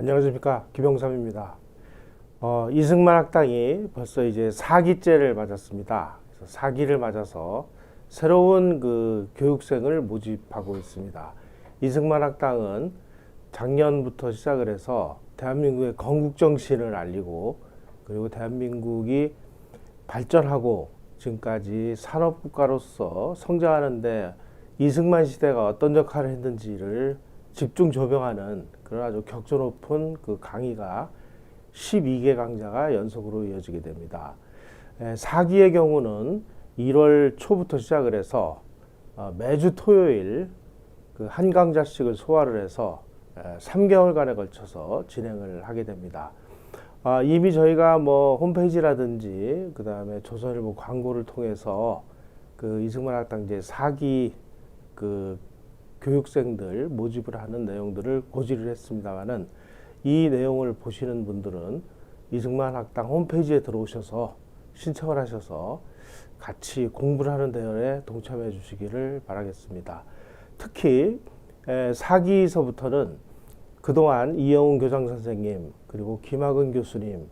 안녕하십니까, 김영삼입니다. 이승만 학당이 벌써 이제 4기째를 맞았습니다. 그래서 4기를 맞아서 새로운 그 교육생을 모집하고 있습니다. 이승만 학당은 작년부터 시작을 해서 대한민국의 건국정신을 알리고, 그리고 대한민국이 발전하고 지금까지 산업국가로서 성장하는데 이승만 시대가 어떤 역할을 했는지를 집중 조명하는 그런 아주 격조 높은 그 강의가 12개 강좌가 연속으로 이어지게 됩니다. 4기의 경우는 1월 초부터 시작을 해서 매주 토요일 그 한 강좌씩을 소화를 해서 3개월간에 걸쳐서 진행을 하게 됩니다. 이미 저희가 뭐 홈페이지라든지 그 다음에 조선일보 광고를 통해서 그 이승만 학당 이제 4기 그 교육생들 모집을 하는 내용들을 고지를 했습니다만은, 이 내용을 보시는 분들은 이승만 학당 홈페이지에 들어오셔서 신청을 하셔서 같이 공부를 하는 대회에 동참해 주시기를 바라겠습니다. 특히 4기서부터는 그동안 이영훈 교장 선생님, 그리고 김학은 교수님,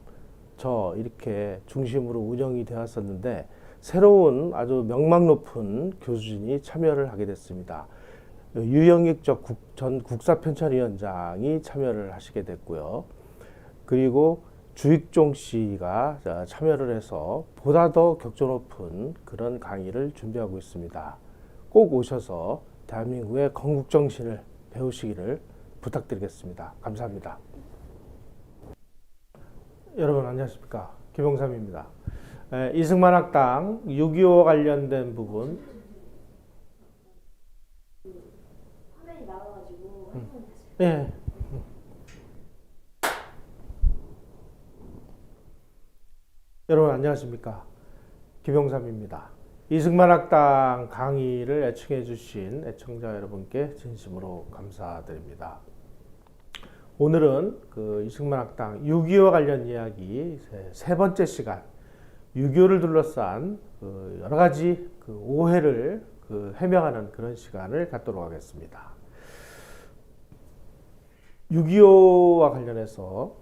저 이렇게 중심으로 운영이 되었었는데, 새로운 아주 명망 높은 교수진이 참여를 하게 됐습니다. 유영익 전 국사편찬위원장이 참여를 하시게 됐고요. 그리고 주익종 씨가 참여를 해서 보다 더 격조 높은 그런 강의를 준비하고 있습니다. 꼭 오셔서 대한민국의 건국정신을 배우시기를 부탁드리겠습니다. 감사합니다. 여러분 안녕하십니까, 김영삼입니다. 이승만 학당 6.25 관련된 부분 화면이 나와가지고 예. 여러분 안녕하십니까, 김영삼입니다. 이승만 학당 강의를 애청해 주신 애청자 여러분께 진심으로 감사드립니다. 오늘은 그 이승만 학당 6.25 관련 이야기 세 번째 시간, 6.25를 둘러싼 그 여러 가지 그 오해를 그 해명하는 그런 시간을 갖도록 하겠습니다. 6.25와 관련해서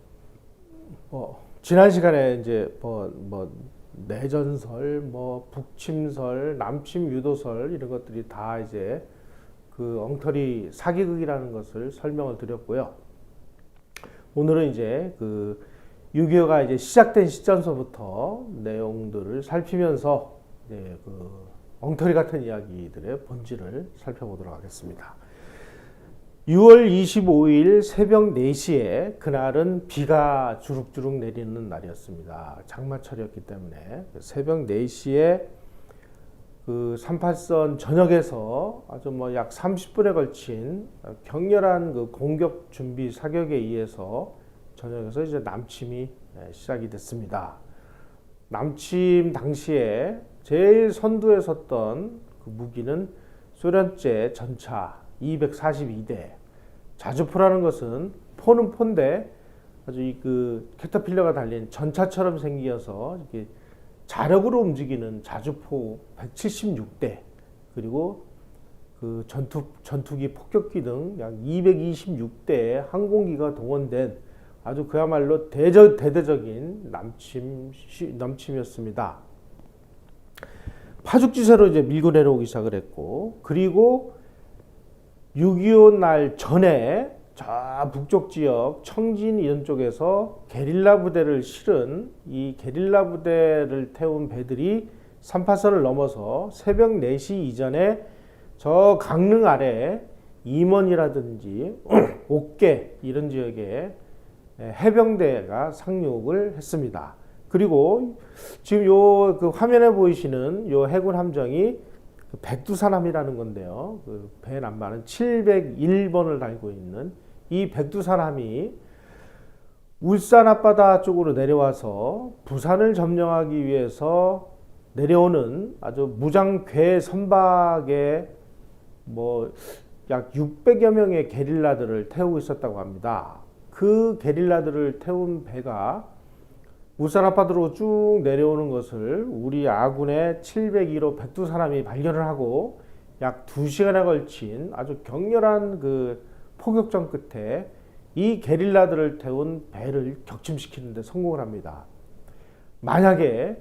지난 시간에 이제 내전설, 북침설, 남침 유도설 이런 것들이 다 이제 그 엉터리 사기극이라는 것을 설명을 드렸고요. 오늘은 이제 그 6.25가 이제 시작된 시점서부터 내용들을 살피면서 이제 그 엉터리 같은 이야기들의 본질을 살펴보도록 하겠습니다. 6월 25일 새벽 4시에, 그날은 비가 주룩주룩 내리는 날이었습니다. 장마철이었기 때문에 새벽 4시에 그 38선 전역에서 아주 약 30분에 걸친 격렬한 그 공격 준비 사격에 의해서 전역에서 이제 남침이 시작이 됐습니다. 남침 당시에 제일 선두에 섰던 그 무기는 소련제 전차 242대. 자주포라는 것은 포는 포인데 아주 그 캐터필러가 달린 전차처럼 생겨서 이렇게 자력으로 움직이는 자주포 176대, 그리고 그 전투기 폭격기 등 약 226대의 항공기가 동원된 아주 그야말로 대대적인 남침이었습니다. 파죽지세로 이제 밀고 내려오기 시작을 했고, 그리고 6.25 날 전에 저 북쪽 지역 청진 이런 쪽에서 게릴라 부대를 실은 이 게릴라 부대를 태운 배들이 38선을 넘어서 새벽 4시 이전에 저 강릉 아래 임원이라든지 옥계 이런 지역에 해병대가 상륙을 했습니다. 그리고 지금 요 그 화면에 보이시는 요 해군 함정이 백두산함이라는 건데요. 그 배 남바는 701번을 달고 있는 이 백두산함이 울산 앞바다 쪽으로 내려와서 부산을 점령하기 위해서 내려오는 아주 무장 괴선박에 약 600여 명의 게릴라들을 태우고 있었다고 합니다. 그 게릴라들을 태운 배가 울산 앞바다로 쭉 내려오는 것을 우리 아군의 701호 백두산함이 발견을 하고 약 2시간에 걸친 아주 격렬한 그 포격전 끝에 이 게릴라들을 태운 배를 격침시키는 데 성공을 합니다. 만약에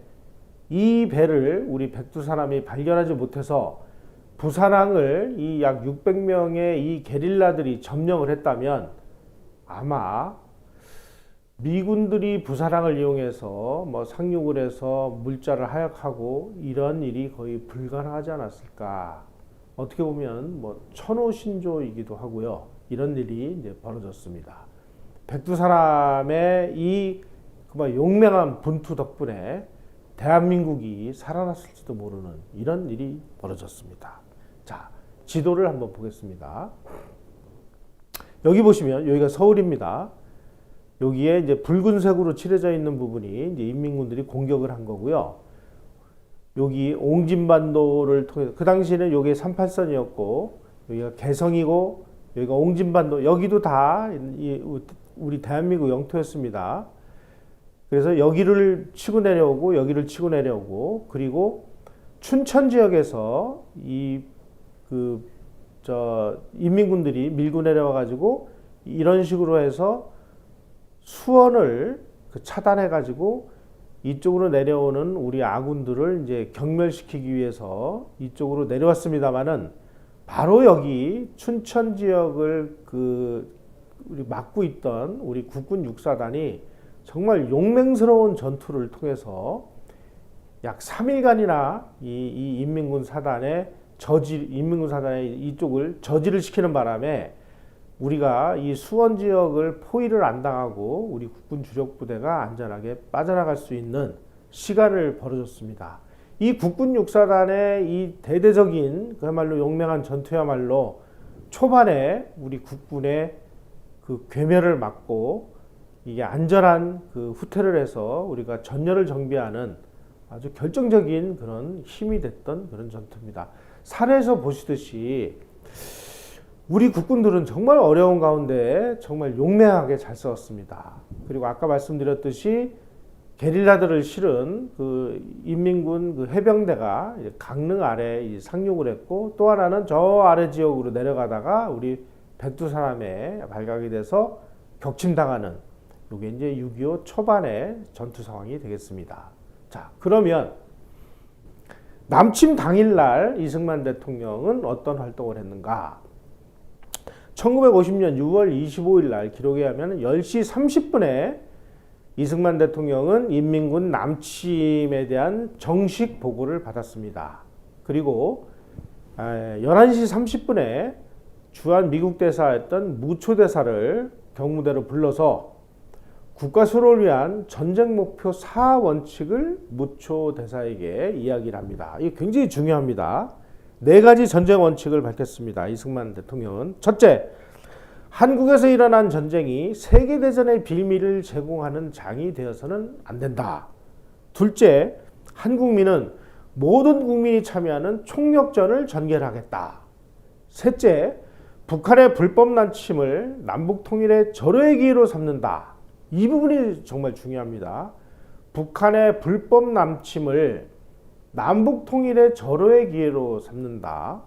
이 배를 우리 백두사람이 발견하지 못해서 부산항을 이 약 600명의 이 게릴라들이 점령을 했다면 아마 미군들이 부산항을 이용해서 뭐 상륙을 해서 물자를 하역하고 이런 일이 거의 불가능하지 않았을까. 어떻게 보면 뭐 천호신조이기도 하고요. 이런 일이 이제 벌어졌습니다. 백두사람의 이 용맹한 분투 덕분에 대한민국이 살아났을지도 모르는 이런 일이 벌어졌습니다. 자, 지도를 한번 보겠습니다. 여기 보시면 여기가 서울입니다. 여기에 이제 붉은색으로 칠해져 있는 부분이 이제 인민군들이 공격을 한 거고요. 여기 옹진반도를 통해서 그 당시에는 여기 38선이었고 여기가 개성이고 여기가 옹진반도 여기도 다 우리 대한민국 영토였습니다. 그래서 여기를 치고 내려오고 여기를 치고 내려오고 그리고 춘천 지역에서 인민군들이 밀고 내려와 가지고 이런 식으로 해서 수원을 차단해 가지고 이쪽으로 내려오는 우리 아군들을 이제 경멸시키기 위해서 이쪽으로 내려왔습니다만은 바로 여기 춘천 지역을 우리 막고 있던 우리 국군 육사단이 정말 용맹스러운 전투를 통해서 약 3일간이나 이 인민군 사단의 이쪽을 저지를 시키는 바람에 우리가 이 수원 지역을 포위를 안 당하고 우리 국군 주력 부대가 안전하게 빠져나갈 수 있는 시간을 벌어줬습니다. 이 국군 육사단의 이 대대적인 그야말로 용맹한 전투야말로 초반에 우리 국군의 그 괴멸을 막고 이게 안전한 후퇴를 해서 우리가 전열을 정비하는 아주 결정적인 그런 힘이 됐던 그런 전투입니다. 산에서 보시듯이 우리 국군들은 정말 어려운 가운데 정말 용맹하게 잘 싸웠습니다. 그리고 아까 말씀드렸듯이 게릴라들을 실은 인민군 해병대가 강릉 아래 상륙을 했고 또 하나는 저 아래 지역으로 내려가다가 우리 백두사람에 발각이 돼서 격침당하는 이게 이제 6.25 초반의 전투 상황이 되겠습니다. 자, 그러면 남침 당일날 이승만 대통령은 어떤 활동을 했는가? 1950년 6월 25일 날 기록에 하면 10시 30분에 이승만 대통령은 인민군 남침에 대한 정식 보고를 받았습니다. 그리고 11시 30분에 주한 미국 대사였던 무초 대사를 경무대로 불러서 국가 수호를 위한 전쟁 목표 4원칙을 무초 대사에게 이야기를 합니다. 이게 굉장히 중요합니다. 4가지 전쟁 원칙을 밝혔습니다. 이승만 대통령은 첫째, 한국에서 일어난 전쟁이 세계대전의 빌미를 제공하는 장이 되어서는 안 된다. 둘째, 한국민은 모든 국민이 참여하는 총력전을 전개하겠다. 셋째, 북한의 불법 남침을 남북 통일의 절호의 기회로 삼는다. 이 부분이 정말 중요합니다. 북한의 불법 남침을 남북 통일의 절호의 기회로 삼는다.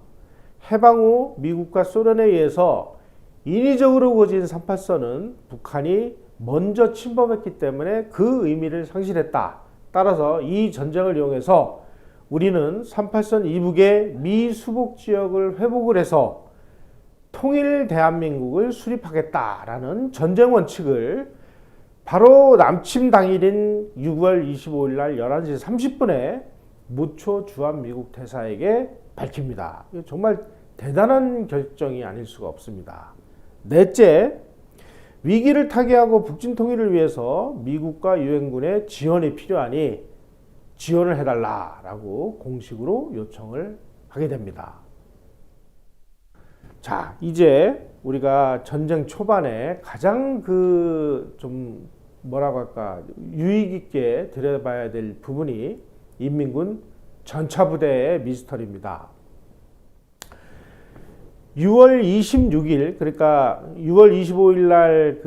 해방 후 미국과 소련에 의해서 인위적으로 그어진 38선은 북한이 먼저 침범했기 때문에 그 의미를 상실했다. 따라서 이 전쟁을 이용해서 우리는 38선 이북의 미 수복 지역을 회복을 해서 통일 대한민국을 수립하겠다라는 전쟁 원칙을 바로 남침 당일인 6월 25일 날 11시 30분에 무초 주한 미국 대사에게 밝힙니다. 정말 대단한 결정이 아닐 수가 없습니다. 넷째, 위기를 타개하고 북진 통일을 위해서 미국과 유엔군의 지원이 필요하니 지원을 해달라라고 공식으로 요청을 하게 됩니다. 자, 이제 우리가 전쟁 초반에 가장 좀 뭐라고 할까 유익 있게 들여다봐야 될 부분이 인민군 전차부대의 미스터리입니다. 6월 26일 그러니까 6월 25일 날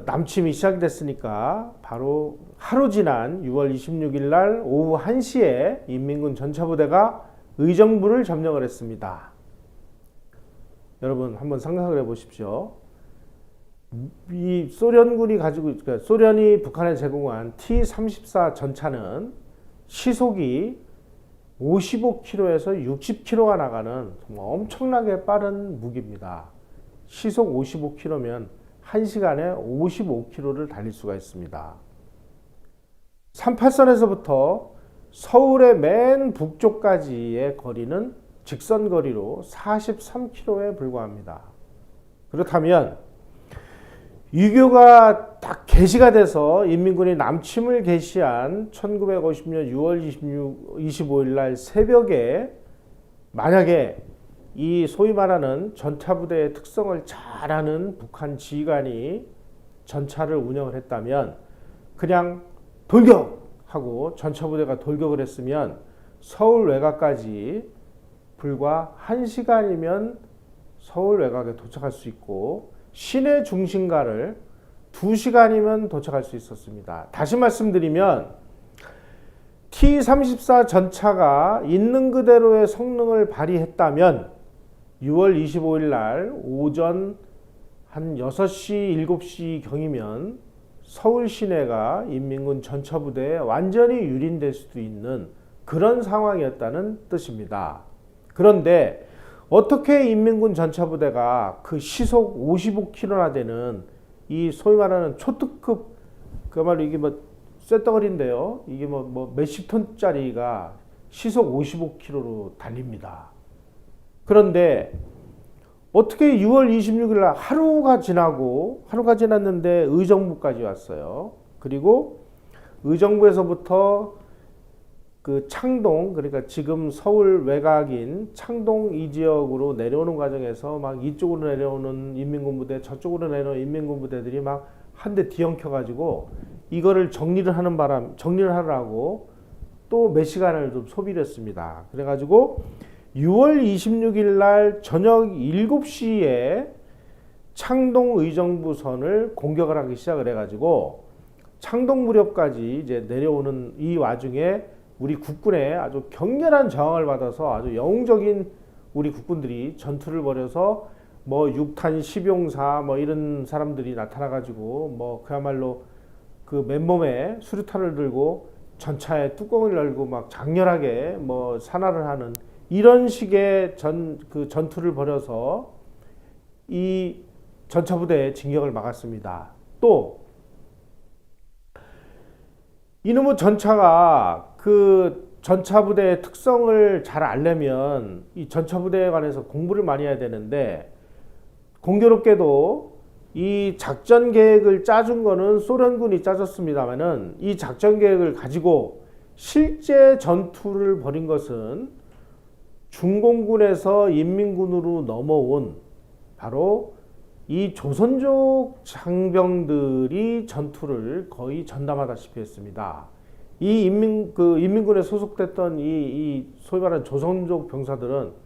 남침이 시작됐으니까 바로 하루 지난 6월 26일 날 오후 1시에 인민군 전차부대가 의정부를 점령을 했습니다. 여러분 한번 상상을 해 보십시오. 이 소련군이 가지고 그러니까 소련이 북한에 제공한 T-34 전차는 시속이 55km에서 60km가 나가는 정말 엄청나게 빠른 무기입니다. 시속 55km면 1시간에 55km를 달릴 수가 있습니다. 38선에서부터 서울의 맨 북쪽까지의 거리는 직선 거리로 43km에 불과합니다. 그렇다면 유교가 딱 개시가 돼서 인민군이 남침을 개시한 1950년 6월 25일 날 새벽에 만약에 이 소위 말하는 전차부대의 특성을 잘 아는 북한 지휘관이 전차를 운영을 했다면 그냥 돌격하고 전차부대가 돌격을 했으면 서울 외곽까지 불과 1시간이면 서울 외곽에 도착할 수 있고 시내 중심가를 2시간이면 도착할 수 있었습니다. 다시 말씀드리면 T-34 전차가 있는 그대로의 성능을 발휘했다면 6월 25일 날 오전 한 6시, 7시 경이면 서울 시내가 인민군 전차부대에 완전히 유린될 수도 있는 그런 상황이었다는 뜻입니다. 그런데 어떻게 인민군 전차부대가 그 시속 55km나 되는 이 소위 말하는 초특급 그야말로 이게 뭐 쇳덩어리인데요. 이게 뭐 몇십 톤짜리가 시속 55km로 달립니다. 그런데 어떻게 6월 26일 날 하루가 지났는데 의정부까지 왔어요. 그리고 의정부에서부터 그 창동, 그러니까 지금 서울 외곽인 창동 이 지역으로 내려오는 과정에서 막 이쪽으로 내려오는 인민군부대, 저쪽으로 내려오는 인민군부대들이 막 한 대 뒤엉켜가지고 이거를 정리를 하느라고 또 몇 시간을 좀 소비를 했습니다. 그래가지고 6월 26일 날 저녁 7시에 창동 의정부선을 공격을 하기 시작을 해가지고 창동 무렵까지 이제 내려오는 이 와중에 우리 국군의 아주 격렬한 저항을 받아서 아주 영웅적인 우리 국군들이 전투를 벌여서 뭐 6탄 10용사 뭐 이런 사람들이 나타나가지고 뭐 그야말로 그 맨몸에 수류탄을 들고 전차에 뚜껑을 열고 막 장렬하게 뭐 산화를 하는 이런 식의 전투를 벌여서 이 전차부대의 진격을 막았습니다. 또 이놈의 전차가 그 전차부대의 특성을 잘 알려면 이 전차부대에 관해서 공부를 많이 해야 되는데 공교롭게도 이 작전 계획을 짜준 거는 소련군이 짜줬습니다만은 이 작전 계획을 가지고 실제 전투를 벌인 것은 중공군에서 인민군으로 넘어온 바로 이 조선족 장병들이 전투를 거의 전담하다시피 했습니다. 이 인민군에 소속됐던 이 소위 말하는 조선족 병사들은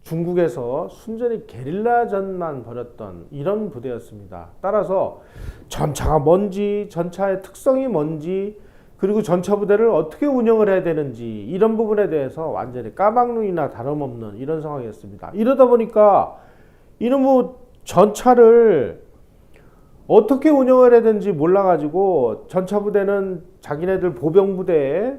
중국에서 순전히 게릴라전만 벌였던 이런 부대였습니다. 따라서 전차가 뭔지, 전차의 특성이 뭔지, 그리고 전차 부대를 어떻게 운영을 해야 되는지 이런 부분에 대해서 완전히 까막눈이나 다름없는 이런 상황이었습니다. 이러다 보니까 이놈의 전차를 어떻게 운영을 해야 되는지 몰라가지고 전차 부대는 자기네들 보병 부대에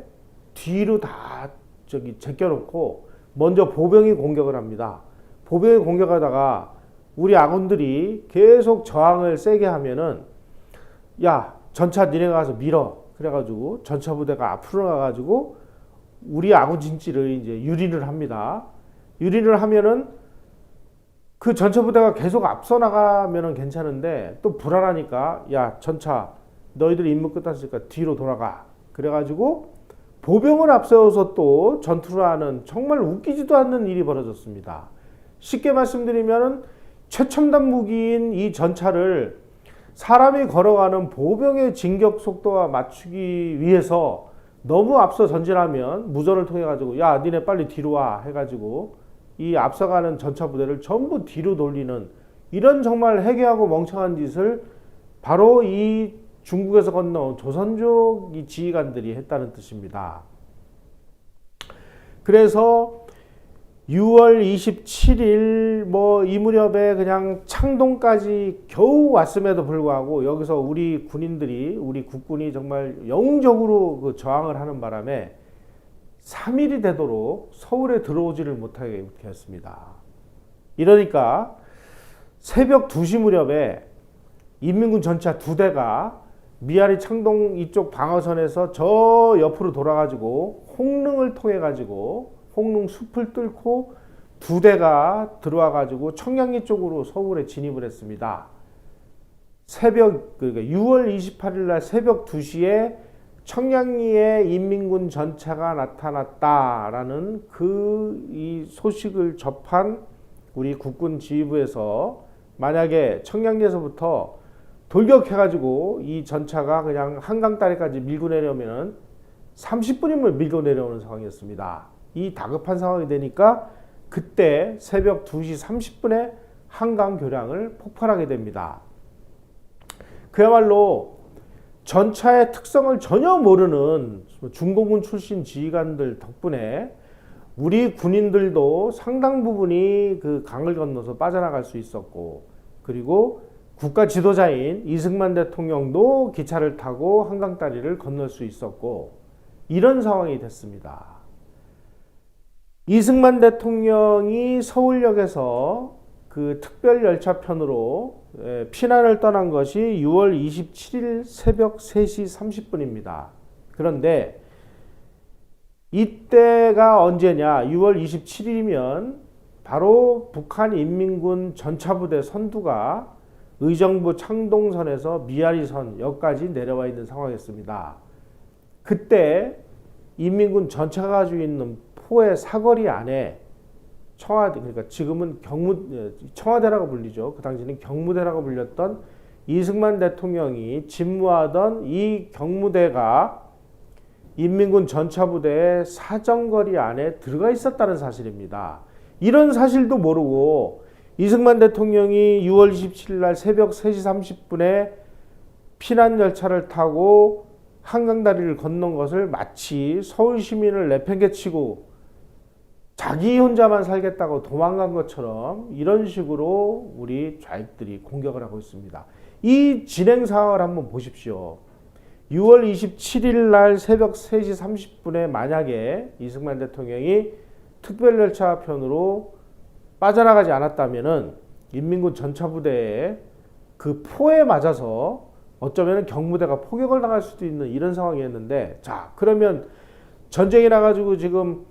뒤로 다 제껴놓고 먼저 보병이 공격을 합니다. 보병이 공격하다가 우리 아군들이 계속 저항을 세게 하면은 야 전차 니네가 가서 밀어. 그래가지고 전차 부대가 앞으로 가가지고 우리 아군 진지를 이제 유린을 합니다. 유린을 하면은 그 전차 부대가 계속 앞서 나가면은 괜찮은데 또 불안하니까 야 전차 너희들 임무 끝났으니까 뒤로 돌아가. 그래가지고 보병을 앞세워서 또 전투를 하는 정말 웃기지도 않는 일이 벌어졌습니다. 쉽게 말씀드리면은 최첨단 무기인 이 전차를 사람이 걸어가는 보병의 진격 속도와 맞추기 위해서 너무 앞서 전진하면 무전을 통해 가지고 야 니네 빨리 뒤로 와 해가지고 이 앞서가는 전차 부대를 전부 뒤로 돌리는 이런 정말 해괴하고 멍청한 짓을 바로 이 중국에서 건너온 조선족 이 지휘관들이 했다는 뜻입니다. 그래서 6월 27일 뭐 이 무렵에 그냥 창동까지 겨우 왔음에도 불구하고 여기서 우리 군인들이 우리 국군이 정말 영웅적으로 그 저항을 하는 바람에 3일이 되도록 서울에 들어오지를 못하게 되었습니다. 이러니까 새벽 2시 무렵에 인민군 전차 2대가 미아리 창동 이쪽 방어선에서 저 옆으로 돌아가지고 홍릉을 통해 가지고 홍릉 숲을 뚫고 2대가 들어와 가지고 청량리 쪽으로 서울에 진입을 했습니다. 그러니까 6월 28일 날 새벽 2시에 청량리에 인민군 전차가 나타났다라는 이 소식을 접한 우리 국군 지휘부에서 만약에 청량리에서부터 돌격해가지고 이 전차가 그냥 한강다리까지 밀고 내려오면 30분이면 밀고 내려오는 상황이었습니다. 이 다급한 상황이 되니까 그때 새벽 2시 30분에 한강 교량을 폭발하게 됩니다. 그야말로 전차의 특성을 전혀 모르는 중공군 출신 지휘관들 덕분에 우리 군인들도 상당 부분이 그 강을 건너서 빠져나갈 수 있었고, 그리고 국가 지도자인 이승만 대통령도 기차를 타고 한강다리를 건널 수 있었고, 이런 상황이 됐습니다. 이승만 대통령이 서울역에서 그 특별열차편으로 피난을 떠난 것이 6월 27일 새벽 3시 30분입니다. 그런데 이때가 언제냐? 6월 27일이면 바로 북한 인민군 전차부대 선두가 의정부 창동선에서 미아리선 역까지 내려와 있는 상황이었습니다. 그때 인민군 전차가 가지고 있는 포의 사거리 안에 청와대, 그러니까 지금은 청와대라고 불리죠. 그 당시에는 경무대라고 불렸던 이승만 대통령이 집무하던 이 경무대가 인민군 전차부대의 사정거리 안에 들어가 있었다는 사실입니다. 이런 사실도 모르고 이승만 대통령이 6월 27일 날 새벽 3시 30분에 피난 열차를 타고 한강다리를 건넌 것을 마치 서울 시민을 내팽개치고 자기 혼자만 살겠다고 도망간 것처럼 이런 식으로 우리 좌익들이 공격을 하고 있습니다. 이 진행 상황을 한번 보십시오. 6월 27일 날 새벽 3시 30분에 만약에 이승만 대통령이 특별열차 편으로 빠져나가지 않았다면은 인민군 전차부대의 그 포에 맞아서 어쩌면 경무대가 포격을 당할 수도 있는 이런 상황이었는데, 자, 그러면 전쟁이 나가지고 지금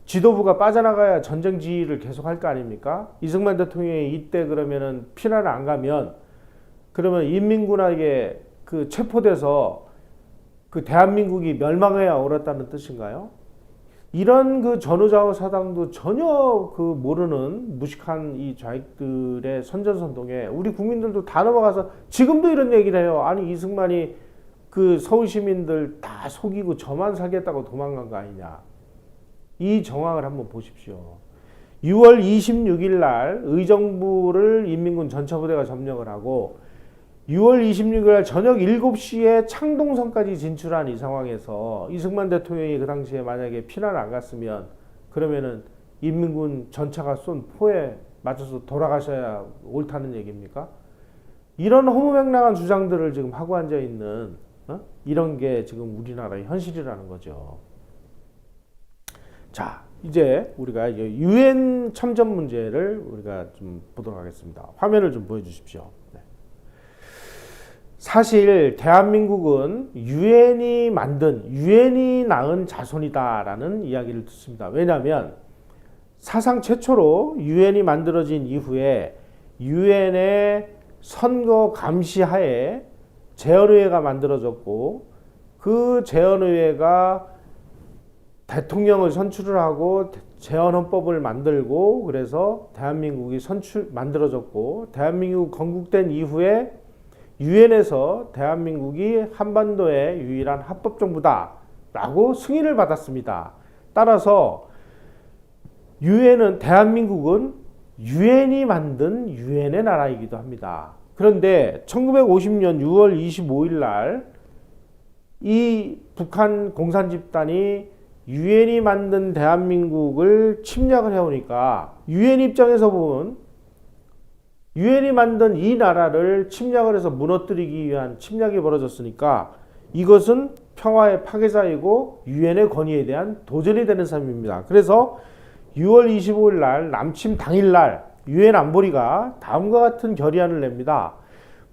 지도부가 빠져나가야 전쟁 지휘를 계속할 거 아닙니까? 이승만 대통령이 이때 그러면은 피난을 안 가면 그러면 인민군에게 그 체포돼서 그 대한민국이 멸망해야 옳았다는 뜻인가요? 이런 그 전후좌우 사당도 전혀 그 모르는 무식한 이 좌익들의 선전선동에 우리 국민들도 다 넘어가서 지금도 이런 얘기를 해요. 아니 이승만이 그 서울 시민들 다 속이고 저만 살겠다고 도망간 거 아니냐. 이 정황을 한번 보십시오. 6월 26일 날 의정부를 인민군 전차부대가 점령을 하고 6월 26일 날 저녁 7시에 창동선까지 진출한 이 상황에서 이승만 대통령이 그 당시에 만약에 피난을 안 갔으면 그러면은 인민군 전차가 쏜 포에 맞춰서 돌아가셔야 옳다는 얘기입니까? 이런 허무맹랑한 주장들을 지금 하고 앉아 있는 이런 게 지금 우리나라의 현실이라는 거죠. 자, 이제 우리가 유엔 참전 문제를 우리가 좀 보도록 하겠습니다. 화면을 좀 보여주십시오. 네. 사실 대한민국은 유엔이 낳은 자손이다라는 이야기를 듣습니다. 왜냐하면 사상 최초로 유엔이 만들어진 이후에 유엔의 선거 감시하에 재헌의회가 만들어졌고 그 재헌의회가 대통령을 선출을 하고 재헌헌법을 만들고 그래서 대한민국이 만들어졌고 대한민국 건국된 이후에 유엔에서 대한민국이 한반도의 유일한 합법정부다라고 승인을 받았습니다. 따라서 대한민국은 유엔이 만든 유엔의 나라이기도 합니다. 그런데 1950년 6월 25일 날 이 북한 공산 집단이 유엔이 만든 대한민국을 침략을 해오니까 유엔 입장에서 보면 유엔이 만든 이 나라를 침략을 해서 무너뜨리기 위한 침략이 벌어졌으니까 이것은 평화의 파괴자이고 유엔의 권위에 대한 도전이 되는 셈입니다. 그래서 6월 25일 날 남침 당일 날 유엔 안보리가 다음과 같은 결의안을 냅니다.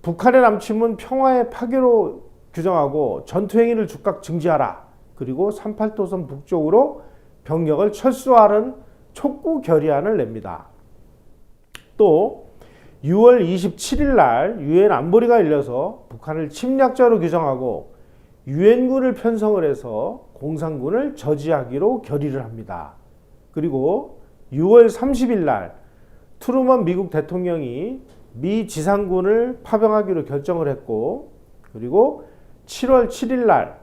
북한의 남침은 평화의 파괴로 규정하고 전투행위를 즉각 증지하라. 그리고 38도선 북쪽으로 병력을 철수하는 촉구 결의안을 냅니다. 또 6월 27일 날 유엔 안보리가 열려서 북한을 침략자로 규정하고 유엔군을 편성을 해서 공산군을 저지하기로 결의를 합니다. 그리고 6월 30일 날 트루먼 미국 대통령이 미 지상군을 파병하기로 결정을 했고, 그리고 7월 7일 날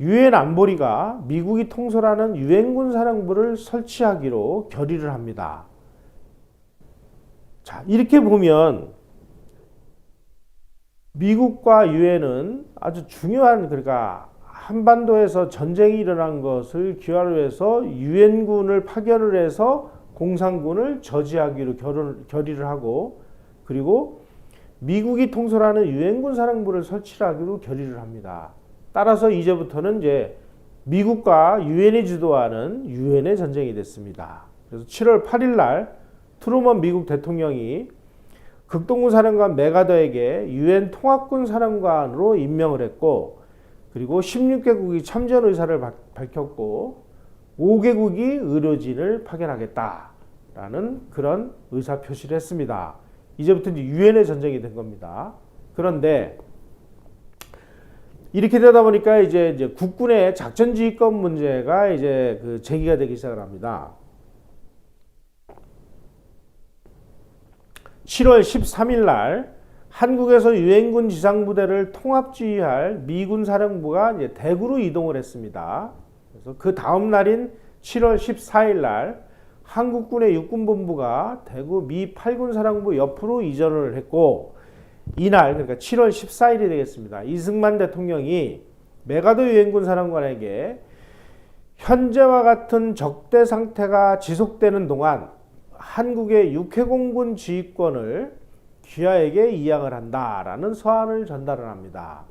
유엔 안보리가 미국이 통솔하는 유엔군 사령부를 설치하기로 결의를 합니다. 자, 이렇게 보면 미국과 유엔은 아주 중요한, 그러니까 한반도에서 전쟁이 일어난 것을 기화로 해서 유엔군을 파견을 해서 공산군을 저지하기로 결의를 하고, 그리고 미국이 통솔하는 유엔군 사령부를 설치하기로 결의를 합니다. 따라서 이제부터는 이제 미국과 유엔이 주도하는 유엔의 전쟁이 됐습니다. 그래서 7월 8일 날 트루먼 미국 대통령이 극동군 사령관 메가더에게 유엔 통합군 사령관으로 임명을 했고, 그리고 16개국이 참전 의사를 밝혔고 5개국이 의료진을 파견하겠다라는 그런 의사 표시를 했습니다. 이제부터 이제 유엔의 전쟁이 된 겁니다. 그런데 이렇게 되다 보니까 이제 국군의 작전 지휘권 문제가 이제 그 제기가 되기 시작을 합니다. 7월 13일 날 한국에서 유엔군 지상부대를 통합지휘할 미군 사령부가 이제 대구로 이동을 했습니다. 그래서 그 다음 날인 7월 14일 날 한국군의 육군본부가 대구 미 8군 사령부 옆으로 이전을 했고, 이날 그러니까 7월 14일이 되겠습니다. 이승만 대통령이 메가더 유엔군 사령관에게 현재와 같은 적대 상태가 지속되는 동안 한국의 육해공군 지휘권을 귀하에게 이양을 한다라는 서한을 전달을 합니다.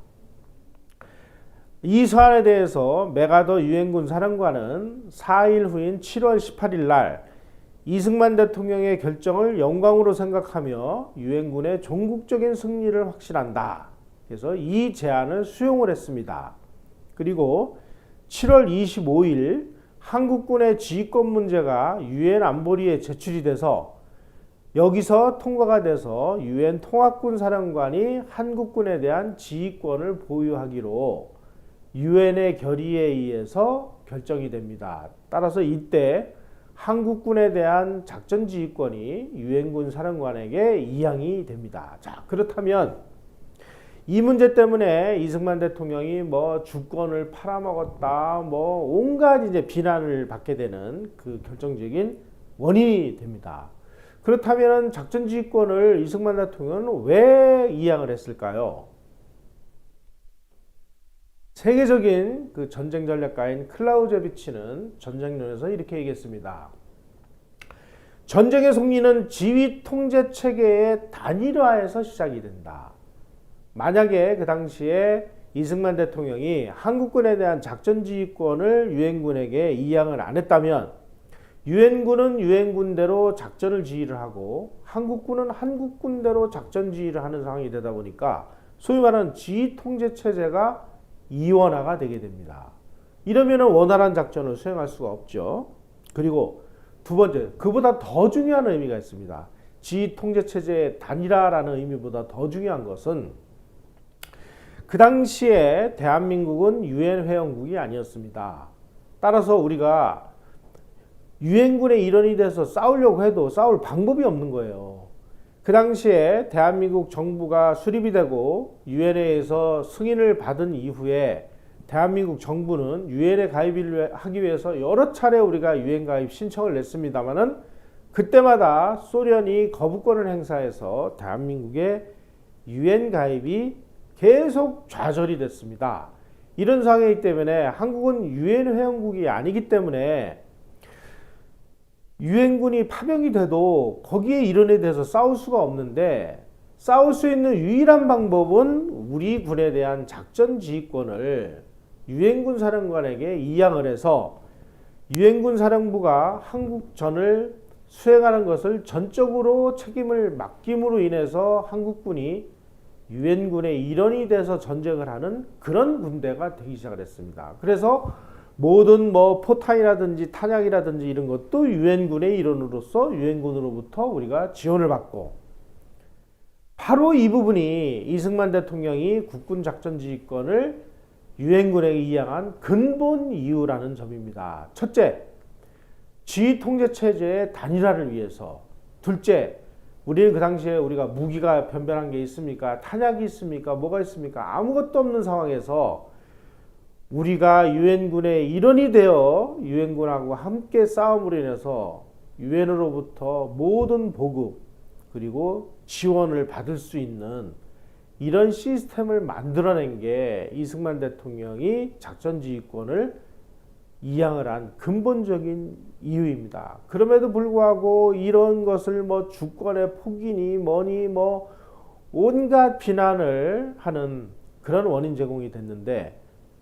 이 서한에 대해서 메가더 유엔군 사령관은 4일 후인 7월 18일 날 이승만 대통령의 결정을 영광으로 생각하며 유엔군의 종국적인 승리를 확신한다. 그래서 이 제안을 수용을 했습니다. 그리고 7월 25일 한국군의 지휘권 문제가 유엔 안보리에 제출이 돼서 여기서 통과가 돼서 유엔 통합군 사령관이 한국군에 대한 지휘권을 보유하기로 유엔의 결의에 의해서 결정이 됩니다. 따라서 이때 한국군에 대한 작전 지휘권이 유엔군 사령관에게 이양이 됩니다. 자, 그렇다면 이 문제 때문에 이승만 대통령이 뭐 주권을 팔아먹었다, 뭐 온갖 이제 비난을 받게 되는 그 결정적인 원인이 됩니다. 그렇다면 작전 지휘권을 이승만 대통령은 왜 이양을 했을까요? 세계적인 그 전쟁 전략가인 클라우제비치는 전쟁론에서 이렇게 얘기했습니다. 전쟁의 승리는 지휘 통제 체계의 단일화에서 시작이 된다. 만약에 그 당시에 이승만 대통령이 한국군에 대한 작전 지휘권을 유엔군에게 이양을 안 했다면 유엔군은 유엔군대로 작전을 지휘를 하고 한국군은 한국군대로 작전 지휘를 하는 상황이 되다 보니까 소위 말하는 지휘 통제 체제가 이원화가 되게 됩니다. 이러면 원활한 작전을 수행할 수가 없죠. 그리고 두 번째, 그보다 더 중요한 의미가 있습니다. 지휘 통제 체제의 단일화라는 의미보다 더 중요한 것은 그 당시에 대한민국은 유엔 회원국이 아니었습니다. 따라서 우리가 유엔군의 일원이 돼서 싸우려고 해도 싸울 방법이 없는 거예요. 그 당시에 대한민국 정부가 수립이 되고 유엔에 의해서 승인을 받은 이후에 대한민국 정부는 유엔에 가입을 하기 위해서 여러 차례 우리가 유엔 가입 신청을 냈습니다만은 그때마다 소련이 거부권을 행사해서 대한민국의 유엔 가입이 계속 좌절이 됐습니다. 이런 상황이기 때문에 한국은 유엔 회원국이 아니기 때문에 유엔군이 파병이 돼도 거기에 이론에 대해서 싸울 수가 없는데, 싸울 수 있는 유일한 방법은 우리 군에 대한 작전 지휘권을 유엔군 사령관에게 이양을 해서 유엔군 사령부가 한국전을 수행하는 것을 전적으로 책임을 맡김으로 인해서 한국군이 유엔군의 일원이 돼서 전쟁을 하는 그런 군대가 되기 시작을 했습니다. 그래서 모든 포탄이라든지 탄약이라든지 이런 것도 유엔군의 일원으로서 유엔군으로부터 우리가 지원을 받고, 바로 이 부분이 이승만 대통령이 국군 작전 지휘권을 유엔군에게 이양한 근본 이유라는 점입니다. 첫째, 지휘 통제 체제의 단일화를 위해서. 둘째, 우리는 그 당시에 우리가 무기가 변변한 게 있습니까? 탄약이 있습니까? 뭐가 있습니까? 아무것도 없는 상황에서 우리가 유엔군의 일원이 되어 유엔군하고 함께 싸움으로 인해서 유엔으로부터 모든 보급 그리고 지원을 받을 수 있는 이런 시스템을 만들어낸 게 이승만 대통령이 작전지휘권을 이양을 한 근본적인 이유입니다. 그럼에도 불구하고 이런 것을 주권의 포기니 뭐니 온갖 비난을 하는 그런 원인 제공이 됐는데,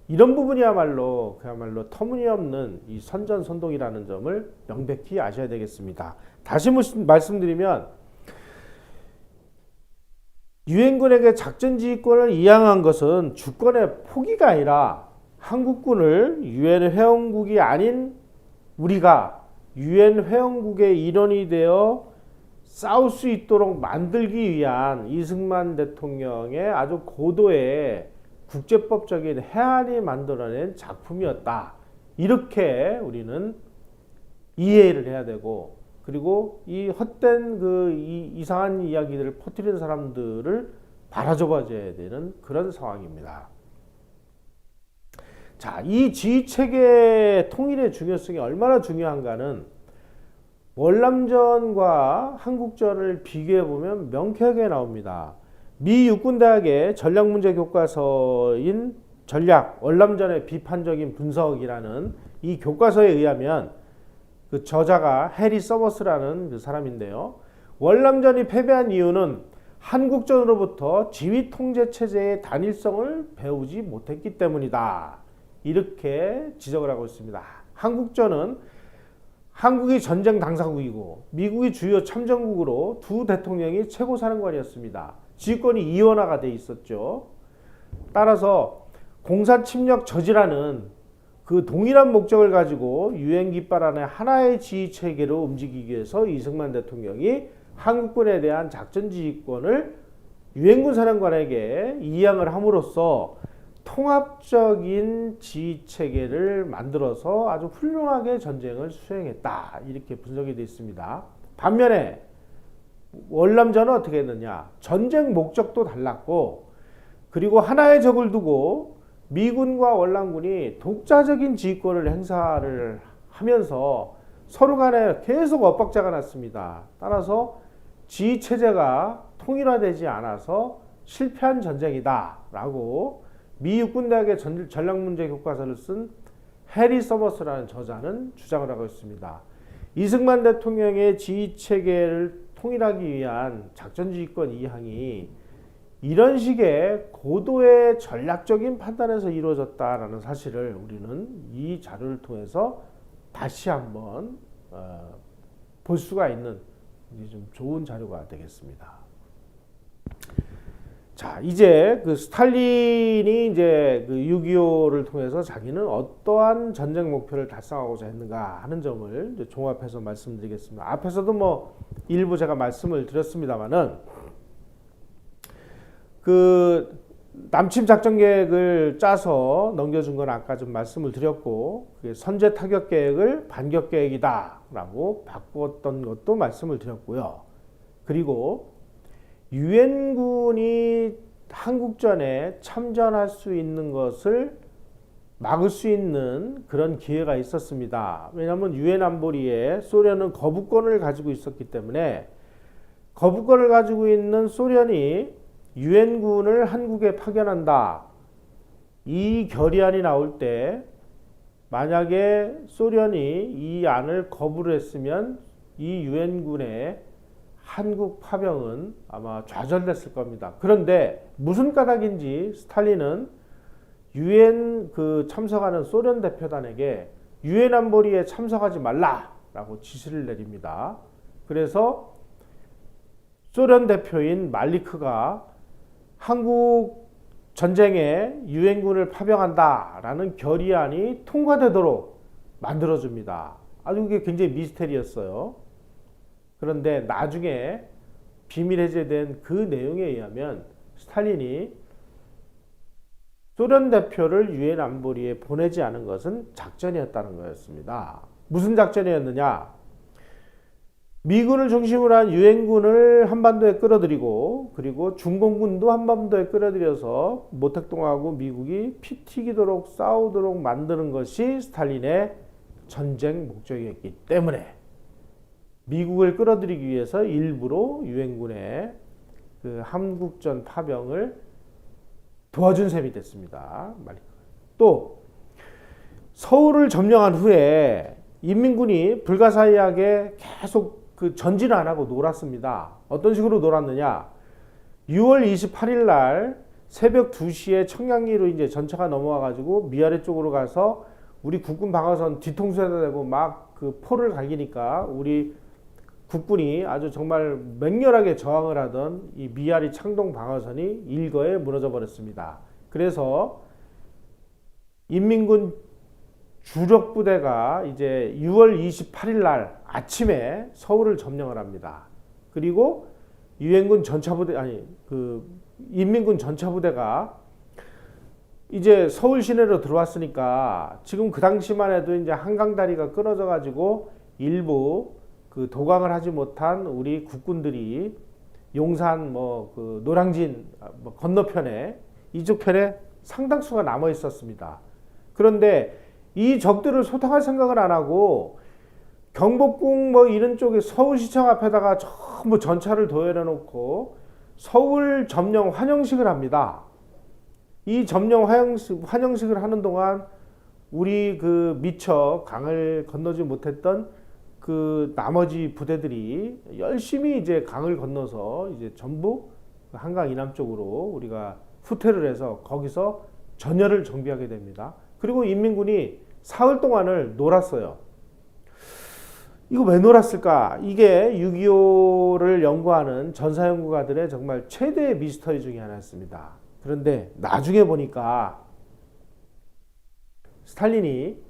이런 부분이야말로 그야말로 터무니없는 이 선전선동이라는 점을 명백히 아셔야 되겠습니다. 다시 말씀드리면 유엔군에게 작전지휘권을 이양한 것은 주권의 포기가 아니라 한국군을 유엔 회원국이 아닌 우리가 유엔 회원국의 일원이 되어 싸울 수 있도록 만들기 위한 이승만 대통령의 아주 고도의 국제법적인 해안이 만들어낸 작품이었다. 이렇게 우리는 이해를 해야 되고, 그리고 이 헛된 이상한 이야기들을 퍼뜨리는 사람들을 바라줘봐줘야 되는 그런 상황입니다. 자, 이 지휘체계 통일의 중요성이 얼마나 중요한가는 월남전과 한국전을 비교해보면 명쾌하게 나옵니다. 미 육군대학의 전략문제 교과서인 전략 월남전의 비판적인 분석이라는 이 교과서에 의하면, 그 저자가 해리 서머스라는 그 사람인데요, 월남전이 패배한 이유는 한국전으로부터 지휘 통제 체제의 단일성을 배우지 못했기 때문이다. 이렇게 지적을 하고 있습니다. 한국전은 한국이 전쟁 당사국이고 미국이 주요 참전국으로 두 대통령이 최고사령관이었습니다. 지휘권이 이원화가 돼 있었죠. 따라서 공산 침략 저지라는 그 동일한 목적을 가지고 유엔 깃발 안에 하나의 지휘 체계로 움직이기 위해서 이승만 대통령이 한국군에 대한 작전 지휘권을 유엔군 사령관에게 이양을 함으로써 통합적인 지휘 체계를 만들어서 아주 훌륭하게 전쟁을 수행했다. 이렇게 분석이 되어 있습니다. 반면에 월남전은 어떻게 했느냐? 전쟁 목적도 달랐고, 그리고 하나의 적을 두고 미군과 월남군이 독자적인 지휘권을 행사를 하면서 서로 간에 계속 엇박자가 났습니다. 따라서 지휘 체제가 통일화되지 않아서 실패한 전쟁이다 라고 미 육군대학의 전략문제 교과서를 쓴 해리 서머스라는 저자는 주장을 하고 있습니다. 이승만 대통령의 지휘 체계를 통일하기 위한 작전지휘권 이양이 이런 식의 고도의 전략적인 판단에서 이루어졌다라는 사실을 우리는 이 자료를 통해서 다시 한번 볼 수가 있는 좀 좋은 자료가 되겠습니다. 자, 이제 그 스탈린이 이제 그 6.25를 통해서 자기는 어떠한 전쟁 목표를 달성하고자 했는가 하는 점을 이제 종합해서 말씀드리겠습니다. 앞에서도 일부 제가 말씀을 드렸습니다만은, 그 남침 작전 계획을 짜서 넘겨준 건 아까 좀 말씀을 드렸고, 선제 타격 계획을 반격 계획이다라고 바꿨던 것도 말씀을 드렸고요. 그리고 유엔군이 한국전에 참전할 수 있는 것을 막을 수 있는 그런 기회가 있었습니다. 왜냐하면 유엔 안보리에 소련은 거부권을 가지고 있었기 때문에, 거부권을 가지고 있는 소련이 유엔군을 한국에 파견한다. 이 결의안이 나올 때 만약에 소련이 이 안을 거부를 했으면 이 유엔군의 한국 파병은 아마 좌절됐을 겁니다. 그런데 무슨 까닭인지 스탈린은 유엔 참석하는 소련 대표단에게 유엔 안보리에 참석하지 말라라고 지시를 내립니다. 그래서 소련 대표인 말리크가 한국 전쟁에 유엔군을 파병한다라는 결의안이 통과되도록 만들어줍니다. 아주 그게 굉장히 미스테리였어요. 그런데 나중에 비밀 해제된 그 내용에 의하면 스탈린이 소련 대표를 유엔 안보리에 보내지 않은 것은 작전이었다는 거였습니다. 무슨 작전이었느냐? 미군을 중심으로 한 유엔군을 한반도에 끌어들이고 그리고 중공군도 한반도에 끌어들여서 모택동하고 미국이 피 튀기도록 싸우도록 만드는 것이 스탈린의 전쟁 목적이었기 때문에 미국을 끌어들이기 위해서 일부러 유엔군의 한국전 파병을 도와준 셈이 됐습니다. 또 서울을 점령한 후에 인민군이 불가사의하게 계속 전진을 안 하고 놀았습니다. 어떤 식으로 놀았느냐? 6월 28일 날 새벽 2시에 청량리로 이제 전차가 넘어와 가지고 미아래 쪽으로 가서 우리 국군 방어선 뒤통수에다 대고 막 포를 갈기니까 우리 국군이 아주 정말 맹렬하게 저항을 하던 이 미아리 창동 방어선이 일거에 무너져 버렸습니다. 그래서 인민군 주력 부대가 이제 6월 28일 날 아침에 서울을 점령을 합니다. 그리고 유엔군 전차부대 인민군 전차부대가 이제 서울 시내로 들어왔으니까 지금 그 당시만 해도 이제 한강 다리가 끊어져 가지고 일부 도강을 하지 못한 우리 국군들이 용산 노량진 건너편에 이쪽 편에 상당수가 남아 있었습니다. 그런데 이 적들을 소탕할 생각을 안 하고 경복궁 이런 쪽에 서울시청 앞에다가 전부 전차를 도열해 놓고 서울 점령 환영식을 합니다. 이 점령 환영식을 하는 동안 우리 미처 강을 건너지 못했던 나머지 부대들이 열심히 이제 강을 건너서 이제 전부 한강 이남 쪽으로 우리가 후퇴를 해서 거기서 전열을 정비하게 됩니다. 그리고 인민군이 사흘 동안을 놀았어요. 이거 왜 놀았을까? 이게 6.25를 연구하는 전사연구가들의 정말 최대의 미스터리 중에 하나였습니다. 그런데 나중에 보니까 스탈린이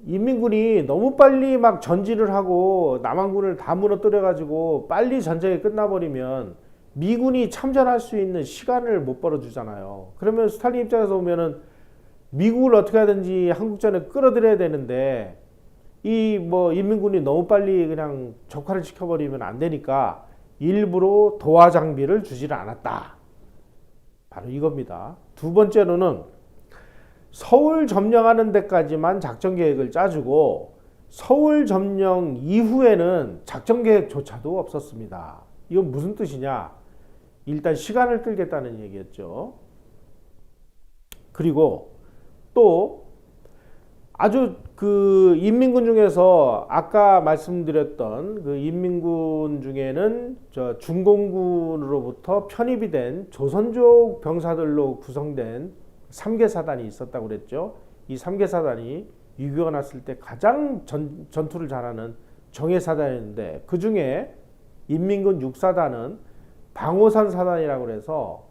인민군이 너무 빨리 막 전진을 하고 남한군을 다 무너뜨려 가지고 빨리 전쟁이 끝나버리면 미군이 참전할 수 있는 시간을 못 벌어주잖아요. 그러면 스탈린 입장에서 보면은 미국을 어떻게 하든지 한국전에 끌어들여야 되는데 인민군이 너무 빨리 그냥 적화를 시켜버리면 안 되니까 일부러 도하 장비를 주지를 않았다. 바로 이겁니다. 두 번째로는 서울 점령하는 데까지만 작전 계획을 짜주고 서울 점령 이후에는 작전 계획조차도 없었습니다. 이건 무슨 뜻이냐? 일단 시간을 끌겠다는 얘기였죠. 그리고 또 아주 인민군 중에서 아까 말씀드렸던 인민군 중에는 중공군으로부터 편입이 된 조선족 병사들로 구성된 3개 사단이 있었다고 그랬죠. 이 3개 사단이 6.25가 났을 때 가장 전투를 잘하는 정예 사단이었는데 그 중에 인민군 6사단은 방호산 사단이라고 그래서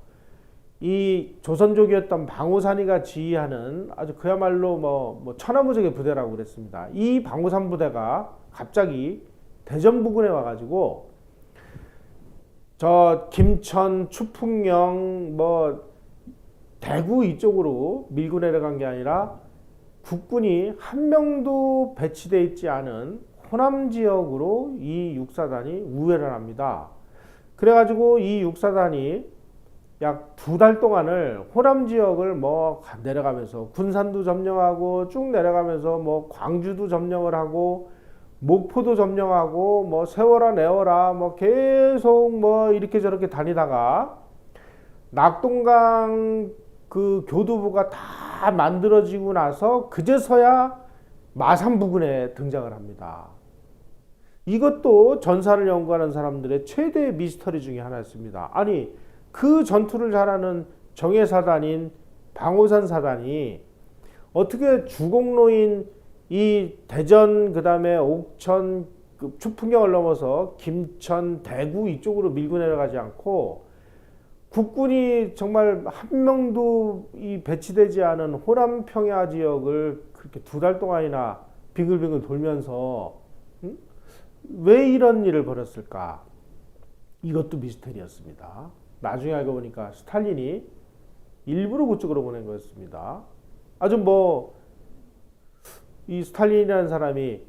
이 조선족이었던 방호산이가 지휘하는 아주 그야말로 천하무적의 부대라고 그랬습니다. 이 방호산 부대가 갑자기 대전 부근에 와가지고 김천, 추풍령, 대구 이쪽으로 밀고 내려간 게 아니라 국군이 한 명도 배치되어 있지 않은 호남 지역으로 이 6사단이 우회를 합니다. 그래가지고 이 6사단이 약 2달 동안을 호남 지역을 내려가면서 군산도 점령하고 쭉 내려가면서 광주도 점령을 하고 목포도 점령하고 세워라 내워라 계속 이렇게 저렇게 다니다가 낙동강 그 교두보가 다 만들어지고 나서 그제서야 마산 부근에 등장을 합니다. 이것도 전사를 연구하는 사람들의 최대 미스터리 중에 하나였습니다. 아니, 그 전투를 잘하는 정예사단인 방호산 사단이 어떻게 주공로인 이 대전, 그 다음에 옥천, 그 추풍경을 넘어서 김천, 대구 이쪽으로 밀고 내려가지 않고 국군이 정말 한 명도 이 배치되지 않은 호남 평야 지역을 그렇게 2달 동안이나 빙글빙글 돌면서 왜 이런 일을 벌였을까? 이것도 미스터리였습니다. 나중에 알고 보니까 스탈린이 일부러 그쪽으로 보낸 거였습니다. 아주 이 스탈린이라는 사람이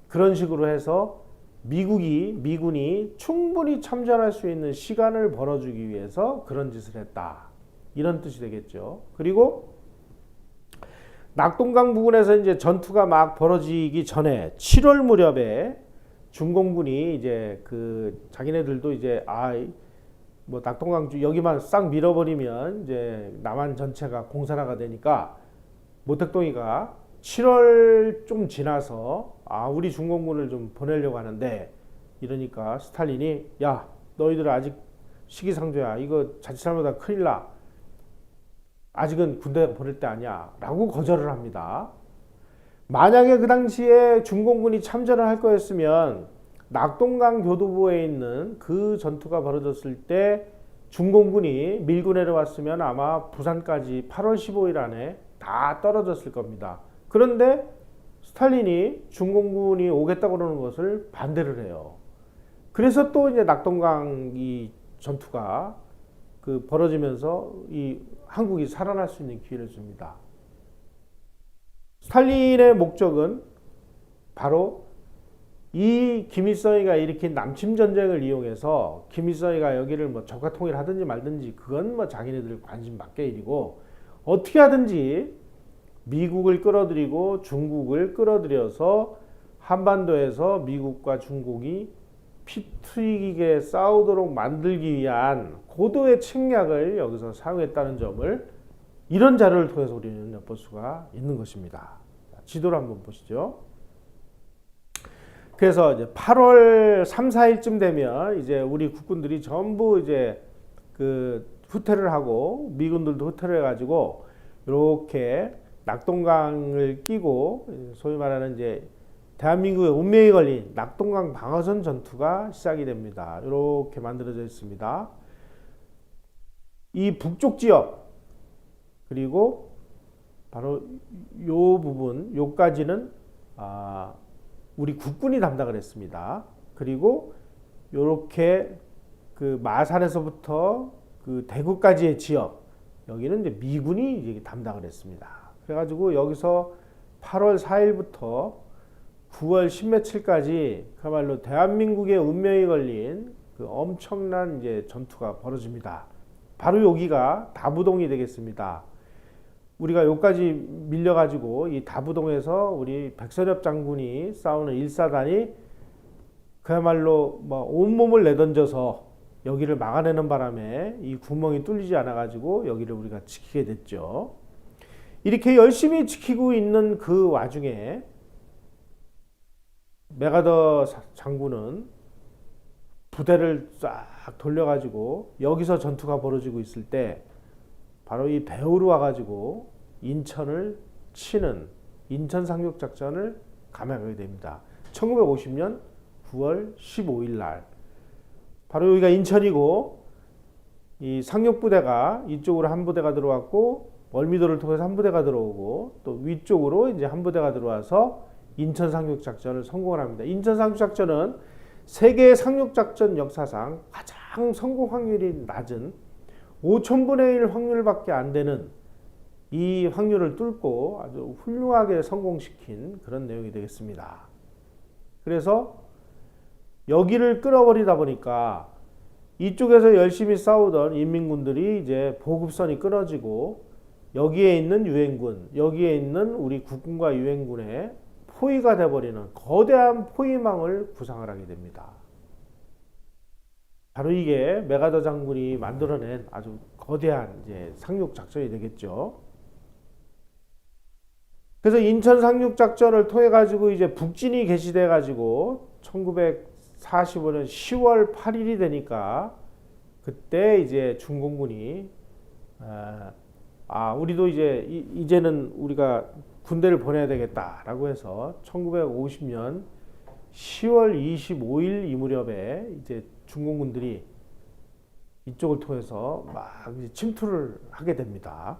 그런 식으로 해서 미군이 충분히 참전할 수 있는 시간을 벌어주기 위해서 그런 짓을 했다. 이런 뜻이 되겠죠. 그리고 낙동강 부근에서 이제 전투가 막 벌어지기 전에 7월 무렵에 중공군이 이제 그 자기네들도 이제 낙동강 여기만 싹 밀어버리면 이제 남한 전체가 공산화가 되니까 모택동이가 7월 좀 지나서 우리 중공군을 좀 보내려고 하는데, 이러니까 스탈린이 야, 너희들 아직 시기상조야. 이거 자칫 잘못하면 큰일 나. 아직은 군대 보낼 때 아니야. 라고 거절을 합니다. 만약에 그 당시에 중공군이 참전을 할 거였으면 낙동강 교두보에 있는 그 전투가 벌어졌을 때 중공군이 밀고 내려왔으면 아마 부산까지 8월 15일 안에 다 떨어졌을 겁니다. 그런데 스탈린이 중공군이 오겠다고 그러는 것을 반대를 해요. 그래서 또 이제 낙동강 이 전투가 벌어지면서 이 한국이 살아날 수 있는 기회를 줍니다. 스탈린의 목적은 바로 이 김일성이가 일으킨 남침 전쟁을 이용해서 김일성이가 여기를 적화 통일하든지 말든지 그건 자기네들 관심 밖의 일이고, 어떻게 하든지 미국을 끌어들이고 중국을 끌어들여서 한반도에서 미국과 중국이 피튀기게 싸우도록 만들기 위한 고도의 책략을 여기서 사용했다는 점을 이런 자료를 통해서 우리는 엿볼 수가 있는 것입니다. 지도를 한번 보시죠. 그래서 이제 8월 3, 4일쯤 되면 이제 우리 국군들이 전부 이제 후퇴를 하고 미군들도 후퇴를 해가지고 이렇게 낙동강을 끼고 소위 말하는 이제 대한민국의 운명이 걸린 낙동강 방어선 전투가 시작이 됩니다. 이렇게 만들어져 있습니다. 이 북쪽 지역 그리고 바로 요 부분 요까지는 우리 국군이 담당을 했습니다. 그리고 요렇게 마산에서부터 대구까지의 지역 여기는 이제 미군이 이제 담당을 했습니다. 그래가지고 여기서 8월 4일부터 9월 10며칠까지 그야말로 대한민국의 운명이 걸린 엄청난 이제 전투가 벌어집니다. 바로 여기가 다부동이 되겠습니다. 우리가 여기까지 밀려가지고 이 다부동에서 우리 백선엽 장군이 싸우는 1사단이 그야말로 온몸을 내던져서 여기를 막아내는 바람에 이 구멍이 뚫리지 않아가지고 여기를 우리가 지키게 됐죠. 이렇게 열심히 지키고 있는 그 와중에 메가더 장군은 부대를 싹 돌려가지고 여기서 전투가 벌어지고 있을 때 바로 이 배후로 와가지고 인천을 치는 인천 상륙작전을 감행하게 됩니다. 1950년 9월 15일 날 바로 여기가 인천이고 이 상륙부대가 이쪽으로 한 부대가 들어왔고 월미도를 통해서 한 부대가 들어오고 또 위쪽으로 이제 한 부대가 들어와서 인천 상륙작전을 성공을 합니다. 인천 상륙작전은 세계 상륙작전 역사상 가장 성공 확률이 낮은 5,000분의 1 확률밖에 안 되는 이 확률을 뚫고 아주 훌륭하게 성공시킨 그런 내용이 되겠습니다. 그래서 여기를 끌어버리다 보니까 이쪽에서 열심히 싸우던 인민군들이 이제 보급선이 끊어지고 여기에 있는 유엔군, 여기에 있는 우리 국군과 유엔군의 포위가 돼버리는 거대한 포위망을 구상을 하게 됩니다. 바로 이게 메가더 장군이 만들어낸 아주 거대한 이제 상륙 작전이 되겠죠. 그래서 인천 상륙 작전을 통해 가지고 이제 북진이 개시돼 가지고 1945년 10월 8일이 되니까 그때 이제 중공군이 우리도 이제는 우리가 군대를 보내야 되겠다라고 해서 1950년 10월 25일 이 무렵에 이제 중공군들이 이쪽을 통해서 막 이제 침투를 하게 됩니다.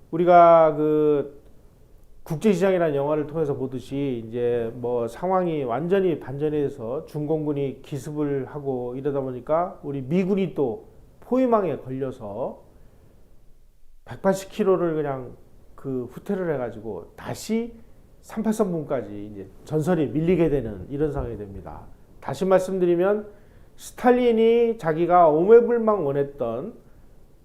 우리가 그 국제시장이라는 영화를 통해서 보듯이 이제 뭐 상황이 완전히 반전해서 중공군이 기습을 하고 이러다 보니까 우리 미군이 또 포위망에 걸려서 180km를 그냥 그 후퇴를 해가지고 다시 38선분까지 이제 전선이 밀리게 되는 이런 상황이 됩니다. 다시 말씀드리면 스탈린이 자기가 오매불망 원했던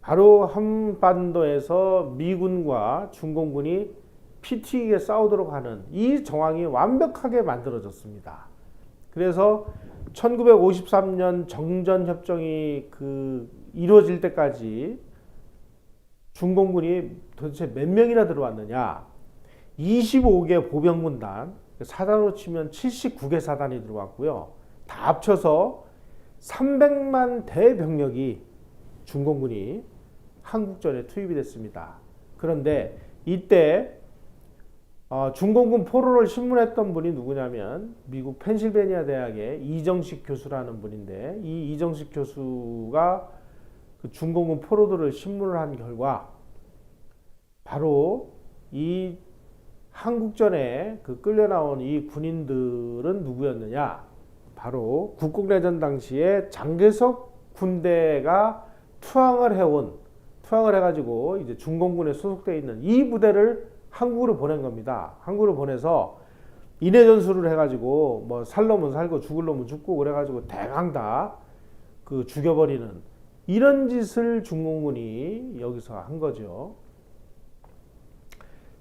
바로 한반도에서 미군과 중공군이 피 튀기게 싸우도록 하는 이 정황이 완벽하게 만들어졌습니다. 그래서 1953년 정전협정이 이루어질 때까지 중공군이 도대체 몇 명이나 들어왔느냐? 25개 보병군단, 사단으로 치면 79개 사단이 들어왔고요. 다 합쳐서 300만 대병력이 중공군이 한국전에 투입이 됐습니다. 그런데 이때 중공군 포로를 신문했던 분이 누구냐면 미국 펜실베니아 대학의 이정식 교수라는 분인데, 이 이정식 교수가 그 중공군 포로들을 신문을 한 결과 바로 이 한국전에 끌려 나온 이 군인들은 누구였느냐? 바로 국共내전 당시에 장개석 군대가 투항을 해가지고 이제 중공군에 소속되어 있는 이 부대를 한국으로 보낸 겁니다. 한국으로 보내서 인해 전술을 해가지고 뭐 살 놈은 살고 죽을 놈은 죽고 그래가지고 대강 다 죽여버리는 이런 짓을 중공군이 여기서 한 거죠.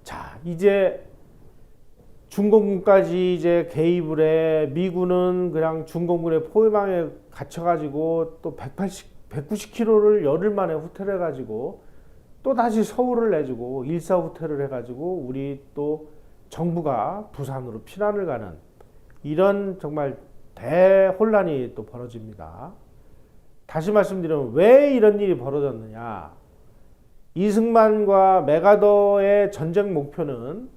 자, 이제 중공군까지 이제 개입을 해. 미군은 그냥 중공군의 포위망에 갇혀가지고 또 190km를 열흘 만에 후퇴를 해가지고 또 다시 서울을 내주고 일사후퇴를 해가지고 우리 또 정부가 부산으로 피난을 가는 이런 정말 대혼란이 또 벌어집니다. 다시 말씀드리면 왜 이런 일이 벌어졌느냐? 이승만과 메가더의 전쟁 목표는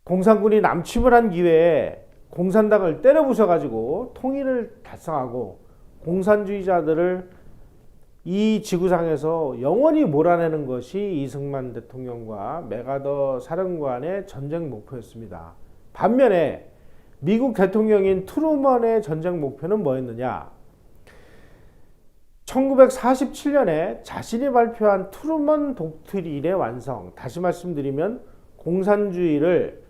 공산군이 남침을 한 기회에 공산당을 때려 부숴가지고 통일을 달성하고 공산주의자들을 이 지구상에서 영원히 몰아내는 것이 이승만 대통령과 메가더 사령관의 전쟁 목표였습니다. 반면에 미국 대통령인 트루먼의 전쟁 목표는 뭐였느냐? 1947년에 자신이 발표한 트루먼 독트린의 완성, 다시 말씀드리면 공산주의를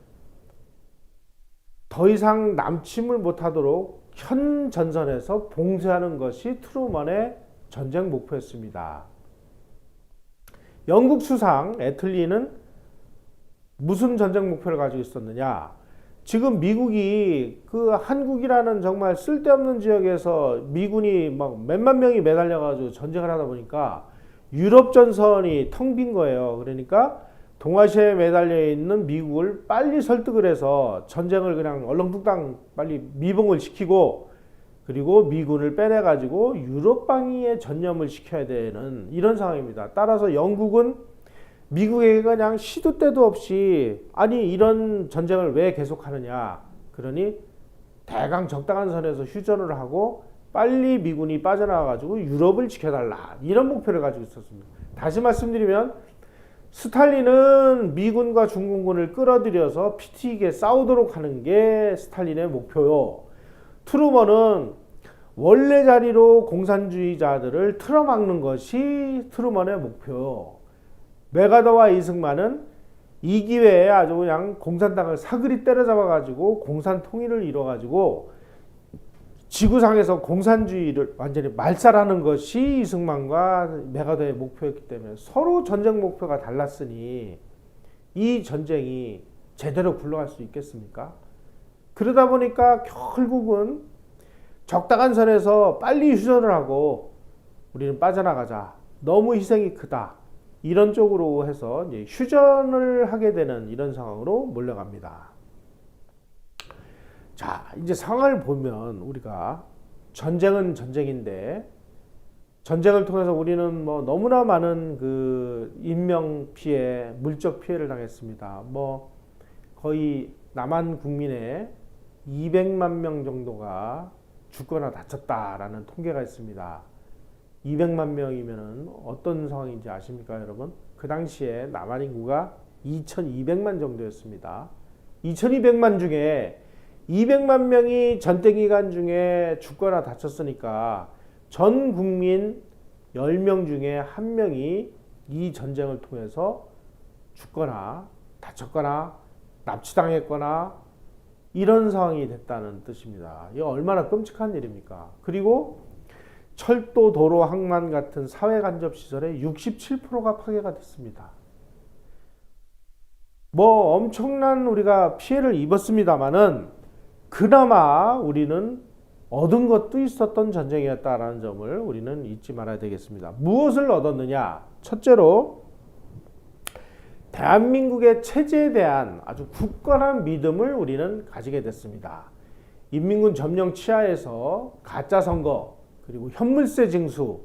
더 이상 남침을 못하도록 현 전선에서 봉쇄하는 것이 트루먼의 전쟁 목표였습니다. 영국 수상 애틀리는 무슨 전쟁 목표를 가지고 있었느냐? 지금 미국이 한국이라는 정말 쓸데없는 지역에서 미군이 막 몇만 명이 매달려 가지고 전쟁을 하다 보니까 유럽 전선이 텅 빈 거예요. 그러니까 동아시아에 매달려 있는 미국을 빨리 설득을 해서 전쟁을 그냥 얼렁뚱땅 빨리 미봉을 시키고, 그리고 미군을 빼내 가지고 유럽 방위에 전념을 시켜야 되는 이런 상황입니다. 따라서 영국은 미국에게 그냥 시도 때도 없이 아니 이런 전쟁을 왜 계속하느냐, 그러니 대강 적당한 선에서 휴전을 하고 빨리 미군이 빠져나와 가지고 유럽을 지켜달라, 이런 목표를 가지고 있었습니다. 다시 말씀드리면 스탈린은 미군과 중공군을 끌어들여서 피 튀기게 싸우도록 하는 게 스탈린의 목표요. 트루먼은 원래 자리로 공산주의자들을 틀어막는 것이 트루먼의 목표요. 메가더와 이승만은 이 기회에 아주 그냥 공산당을 사그리 때려잡아 가지고 공산 통일을 이뤄 가지고 지구상에서 공산주의를 완전히 말살하는 것이 이승만과 메가더의 목표였기 때문에 서로 전쟁 목표가 달랐으니 이 전쟁이 제대로 굴러갈 수 있겠습니까? 그러다 보니까 결국은 적당한 선에서 빨리 휴전을 하고 우리는 빠져나가자. 너무 희생이 크다. 이런 쪽으로 해서 이제 휴전을 하게 되는 이런 상황으로 몰려갑니다. 자, 이제 상황을 보면 우리가 전쟁은 전쟁인데 전쟁을 통해서 우리는 뭐 너무나 많은 그 인명 피해, 물적 피해를 당했습니다. 뭐 거의 남한 국민의 200만 명 정도가 죽거나 다쳤다라는 통계가 있습니다. 200만 명이면은 어떤 상황인지 아십니까, 여러분? 그 당시에 남한 인구가 2,200만 정도였습니다. 2,200만 중에 200만 명이 전쟁 기간 중에 죽거나 다쳤으니까 전 국민 10명 중에 1명이 이 전쟁을 통해서 죽거나 다쳤거나 납치당했거나 이런 상황이 됐다는 뜻입니다. 이거 얼마나 끔찍한 일입니까? 그리고 철도, 도로, 항만 같은 사회간접시설의 67%가 파괴가 됐습니다. 뭐 엄청난 우리가 피해를 입었습니다마는 그나마 우리는 얻은 것도 있었던 전쟁이었다라는 점을 우리는 잊지 말아야 되겠습니다. 무엇을 얻었느냐? 첫째로 대한민국의 체제에 대한 아주 굳건한 믿음을 우리는 가지게 됐습니다. 인민군 점령 치하에서 가짜 선거, 그리고 현물세 징수,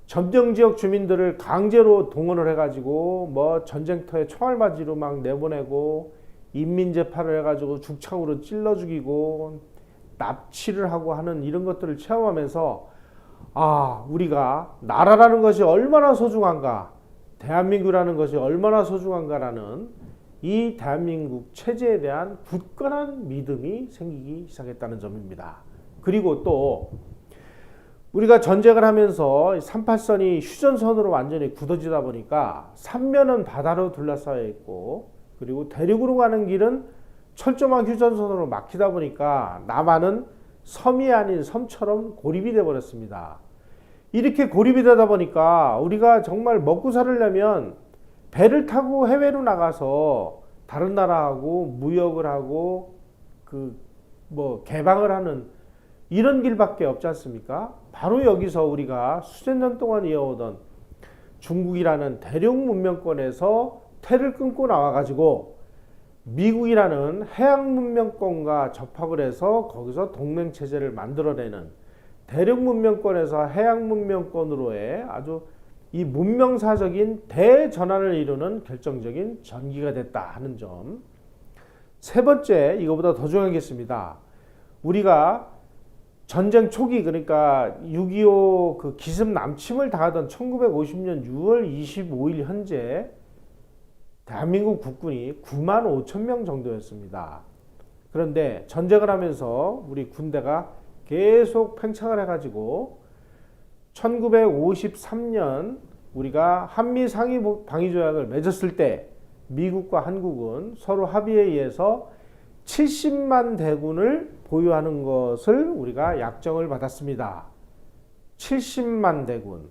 점령지역 주민들을 강제로 동원을 해가지고 뭐 전쟁터에 총알맞이로 막 내보내고 인민재판을 해가지고 죽창으로 찔러 죽이고 납치를 하고 하는 이런 것들을 체험하면서 아, 우리가 나라라는 것이 얼마나 소중한가, 대한민국이라는 것이 얼마나 소중한가라는 이 대한민국 체제에 대한 굳건한 믿음이 생기기 시작했다는 점입니다. 그리고 또 우리가 전쟁을 하면서 38선이 휴전선으로 완전히 굳어지다 보니까 삼면은 바다로 둘러싸여 있고 그리고 대륙으로 가는 길은 철조망 휴전선으로 막히다 보니까 남한은 섬이 아닌 섬처럼 고립이 되어 버렸습니다. 이렇게 고립이 되다 보니까 우리가 정말 먹고 살려면 배를 타고 해외로 나가서 다른 나라하고 무역을 하고 그 뭐 개방을 하는 이런 길밖에 없지 않습니까? 바로 여기서 우리가 수천 년 동안 이어오던 중국이라는 대륙 문명권에서 태를 끊고 나와가지고 미국이라는 해양 문명권과 접합을 해서 거기서 동맹 체제를 만들어내는 대륙 문명권에서 해양 문명권으로의 아주 이 문명사적인 대전환을 이루는 결정적인 전기가 됐다 하는 점. 세 번째, 이거보다 더 중요하겠습니다. 우리가 전쟁 초기, 그러니까 6.25 그 기습 남침을 당하던 1950년 6월 25일 현재 대한민국 국군이 9만 5천 명 정도였습니다. 그런데 전쟁을 하면서 우리 군대가 계속 팽창을 해가지고 1953년 우리가 한미 상위 방위 조약을 맺었을 때 미국과 한국은 서로 합의에 의해서 70만 대군을 보유하는 것을 우리가 약정을 받았습니다. 70만 대군.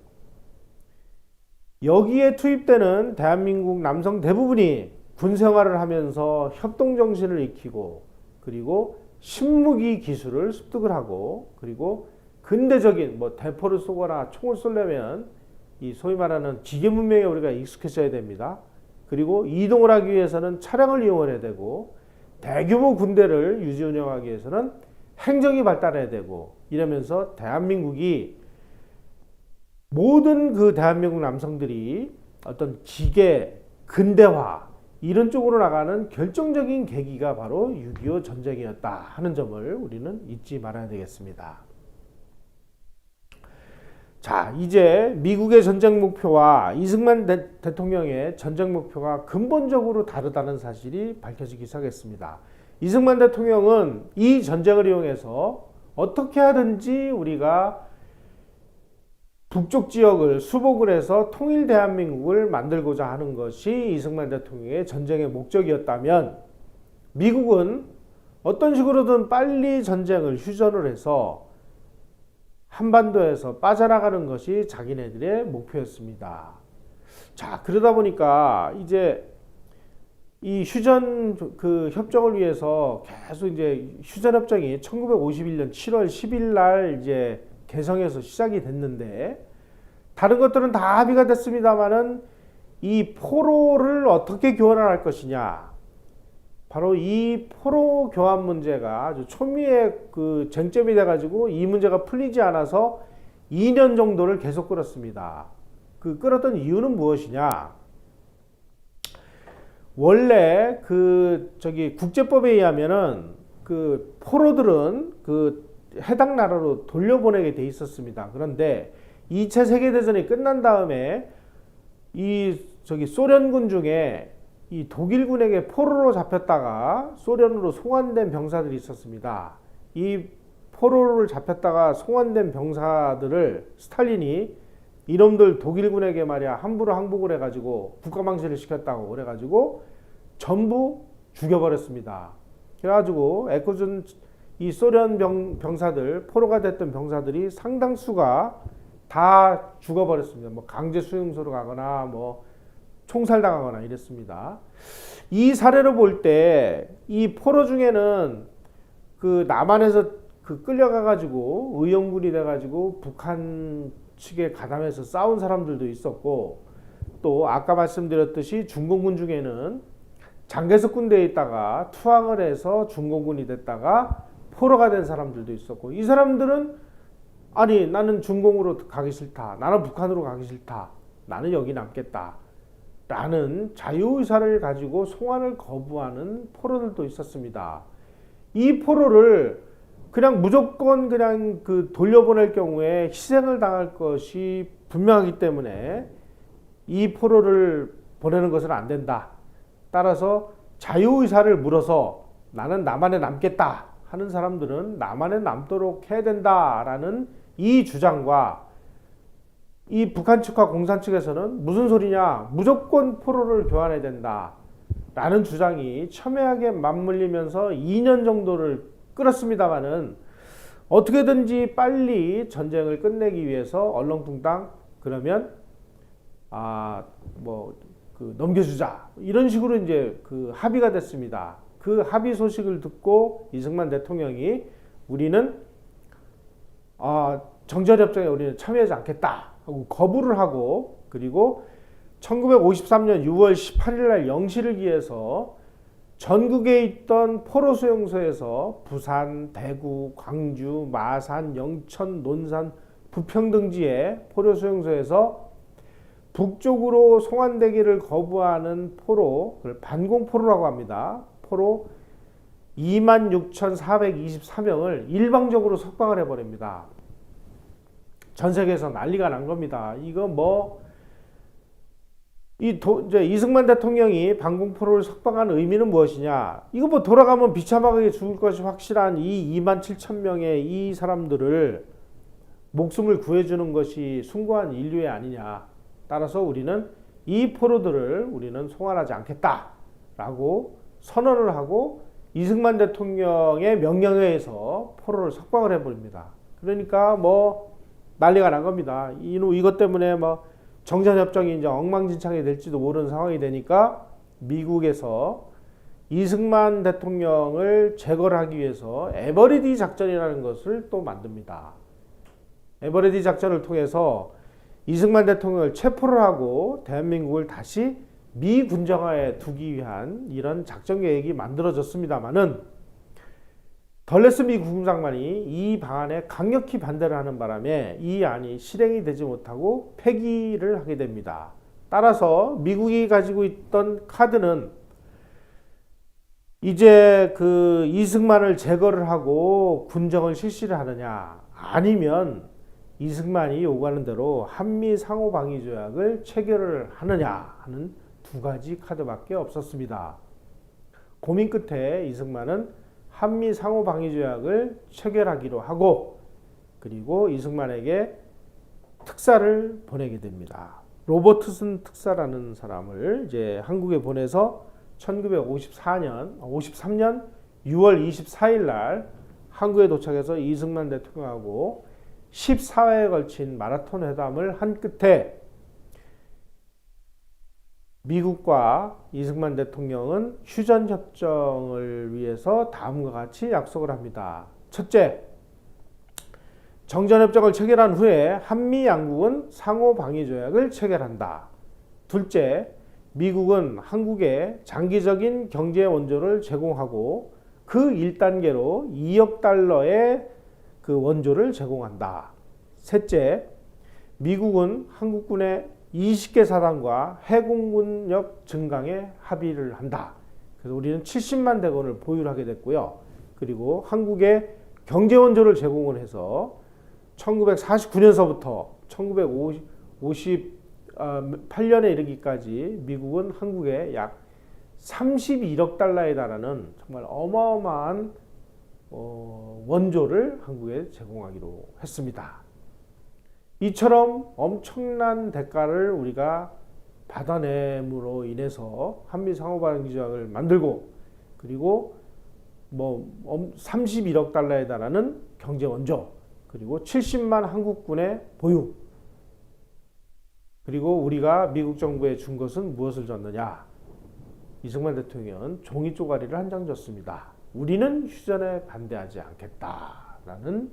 여기에 투입되는 대한민국 남성 대부분이 군 생활을 하면서 협동정신을 익히고 그리고 신무기 기술을 습득을 하고 그리고 근대적인 뭐 대포를 쏘거나 총을 쏘려면 이 소위 말하는 기계 문명에 우리가 익숙해져야 됩니다. 그리고 이동을 하기 위해서는 차량을 이용해야 되고 대규모 군대를 유지 운영하기 위해서는 행정이 발달해야 되고 이러면서 대한민국이 모든 그 대한민국 남성들이 어떤 기계, 근대화 이런 쪽으로 나가는 결정적인 계기가 바로 6.25 전쟁이었다 하는 점을 우리는 잊지 말아야 되겠습니다. 자, 이제 미국의 전쟁 목표와 이승만 대통령의 전쟁 목표가 근본적으로 다르다는 사실이 밝혀지기 시작했습니다. 이승만 대통령은 이 전쟁을 이용해서 어떻게 하든지 우리가 북쪽 지역을 수복을 해서 통일 대한민국을 만들고자 하는 것이 이승만 대통령의 전쟁의 목적이었다면 미국은 어떤 식으로든 빨리 전쟁을 휴전을 해서 한반도에서 빠져나가는 것이 자기네들의 목표였습니다. 자, 그러다 보니까 이제 이 휴전 그 협정을 위해서 계속 이제 휴전 협정이 1951년 7월 10일 날 이제 개성에서 시작이 됐는데 다른 것들은 다 합의가 됐습니다만은 이 포로를 어떻게 교환할 것이냐. 바로 이 포로 교환 문제가 아주 초미의 그 쟁점이 돼가지고 이 문제가 풀리지 않아서 2년 정도를 계속 끌었습니다. 그 끌었던 이유는 무엇이냐? 원래 그 저기 국제법에 의하면은 그 포로들은 그 해당 나라로 돌려보내게 돼 있었습니다. 그런데 2차 세계대전이 끝난 다음에 이 저기 소련군 중에 이 독일군에게 포로로 잡혔다가 소련으로 송환된 병사들이 있었습니다. 이 포로를 잡혔다가 송환된 병사들을 스탈린이 이놈들 독일군에게 말이야 함부로 항복을 해가지고 국가망신을 시켰다고 그래가지고 전부 죽여버렸습니다. 그래가지고 애꿎은 이 소련 병사들 포로가 됐던 병사들이 상당수가 다 죽어버렸습니다. 뭐 강제 수용소로 가거나 뭐 총살당하거나 이랬습니다. 이 사례로 볼 때 이 포로 중에는 그 남한에서 그 끌려가가지고 의용군이 돼가지고 북한 측에 가담해서 싸운 사람들도 있었고 또 아까 말씀드렸듯이 중공군 중에는 장개석 군대에 있다가 투항을 해서 중공군이 됐다가 포로가 된 사람들도 있었고 이 사람들은 아니 나는 중공으로 가기 싫다. 나는 북한으로 가기 싫다. 나는 여기 남겠다. 라는 자유의사를 가지고 송환을 거부하는 포로들도 있었습니다. 이 포로를 그냥 무조건 그냥 그 돌려보낼 경우에 희생을 당할 것이 분명하기 때문에 이 포로를 보내는 것은 안 된다. 따라서 자유의사를 물어서 나는 남한에 남겠다 하는 사람들은 남한에 남도록 해야 된다라는 이 주장과 이 북한 측과 공산 측에서는 무슨 소리냐 무조건 포로를 교환해야 된다 라는 주장이 첨예하게 맞물리면서 2년 정도를 끌었습니다마는 어떻게든지 빨리 전쟁을 끝내기 위해서 얼렁뚱땅 그러면 그 넘겨주자 이런 식으로 이제 그 합의가 됐습니다. 그 합의 소식을 듣고 이승만 대통령이 우리는 정전협정에 우리는 참여하지 않겠다 하고 거부를 하고 그리고 1953년 6월 18일 날 0시를 기해서 전국에 있던 포로 수용소에서 부산, 대구, 광주, 마산, 영천, 논산, 부평 등지의 포로 수용소에서 북쪽으로 송환되기를 거부하는 포로, 그걸 반공포로라고 합니다. 포로 26,424명을 일방적으로 석방을 해버립니다. 전 세계에서 난리가 난 겁니다. 이거 뭐 이제 이승만 대통령이 반공포로를 석방한 의미는 무엇이냐? 이거 뭐 돌아가면 비참하게 죽을 것이 확실한 이 27,000명의 이 사람들을 목숨을 구해주는 것이 숭고한 인류의 아니냐? 따라서 우리는 이 포로들을 우리는 송환하지 않겠다라고 선언을 하고 이승만 대통령의 명령에 의해서 포로를 석방을 해버립니다. 그러니까 뭐 난리가 난 겁니다. 이것 때문에 뭐 정전협정이 이제 엉망진창이 될지도 모르는 상황이 되니까 미국에서 이승만 대통령을 제거를 하기 위해서 에버리디 작전이라는 것을 또 만듭니다. 에버리디 작전을 통해서 이승만 대통령을 체포를 하고 대한민국을 다시 미군정화에 두기 위한 이런 작전 계획이 만들어졌습니다마는 덜레스 미 국무장관이 이 방안에 강력히 반대를 하는 바람에 이 안이 실행이 되지 못하고 폐기를 하게 됩니다. 따라서 미국이 가지고 있던 카드는 이제 그 이승만을 제거를 하고 군정을 실시를 하느냐 아니면 이승만이 요구하는 대로 한미 상호방위 조약을 체결을 하느냐 하는 두 가지 카드밖에 없었습니다. 고민 끝에 이승만은 한미 상호방위 조약을 체결하기로 하고 그리고 이승만에게 특사를 보내게 됩니다. 로버트슨 특사라는 사람을 이제 한국에 보내서 1953년 6월 24일 날 한국에 도착해서 이승만 대통령하고 14회에 걸친 마라톤 회담을 한 끝에 미국과 이승만 대통령은 휴전협정을 위해서 다음과 같이 약속을 합니다. 첫째, 정전협정을 체결한 후에 한미 양국은 상호방위조약을 체결한다. 둘째, 미국은 한국에 장기적인 경제 원조를 제공하고 그 1단계로 2억 달러의 그 원조를 제공한다. 셋째, 미국은 한국군의 20개 사단과 해공군력 증강에 합의를 한다. 그래서 우리는 70만 대군을 보유하게 됐고요. 그리고 한국에 경제 원조를 제공을 해서 1949년서부터 1958년에 이르기까지 미국은 한국에 약 31억 달러에 달하는 정말 어마어마한 원조를 한국에 제공하기로 했습니다. 이처럼 엄청난 대가를 우리가 받아냄으로 인해서 한미 상호방위조약을 만들고 그리고 31억 달러에 달하는 경제 원조 그리고 70만 한국군의 보유 그리고 우리가 미국 정부에 준 것은 무엇을 줬느냐? 이승만 대통령은 종이 쪼가리를 한 장 줬습니다. 우리는 휴전에 반대하지 않겠다라는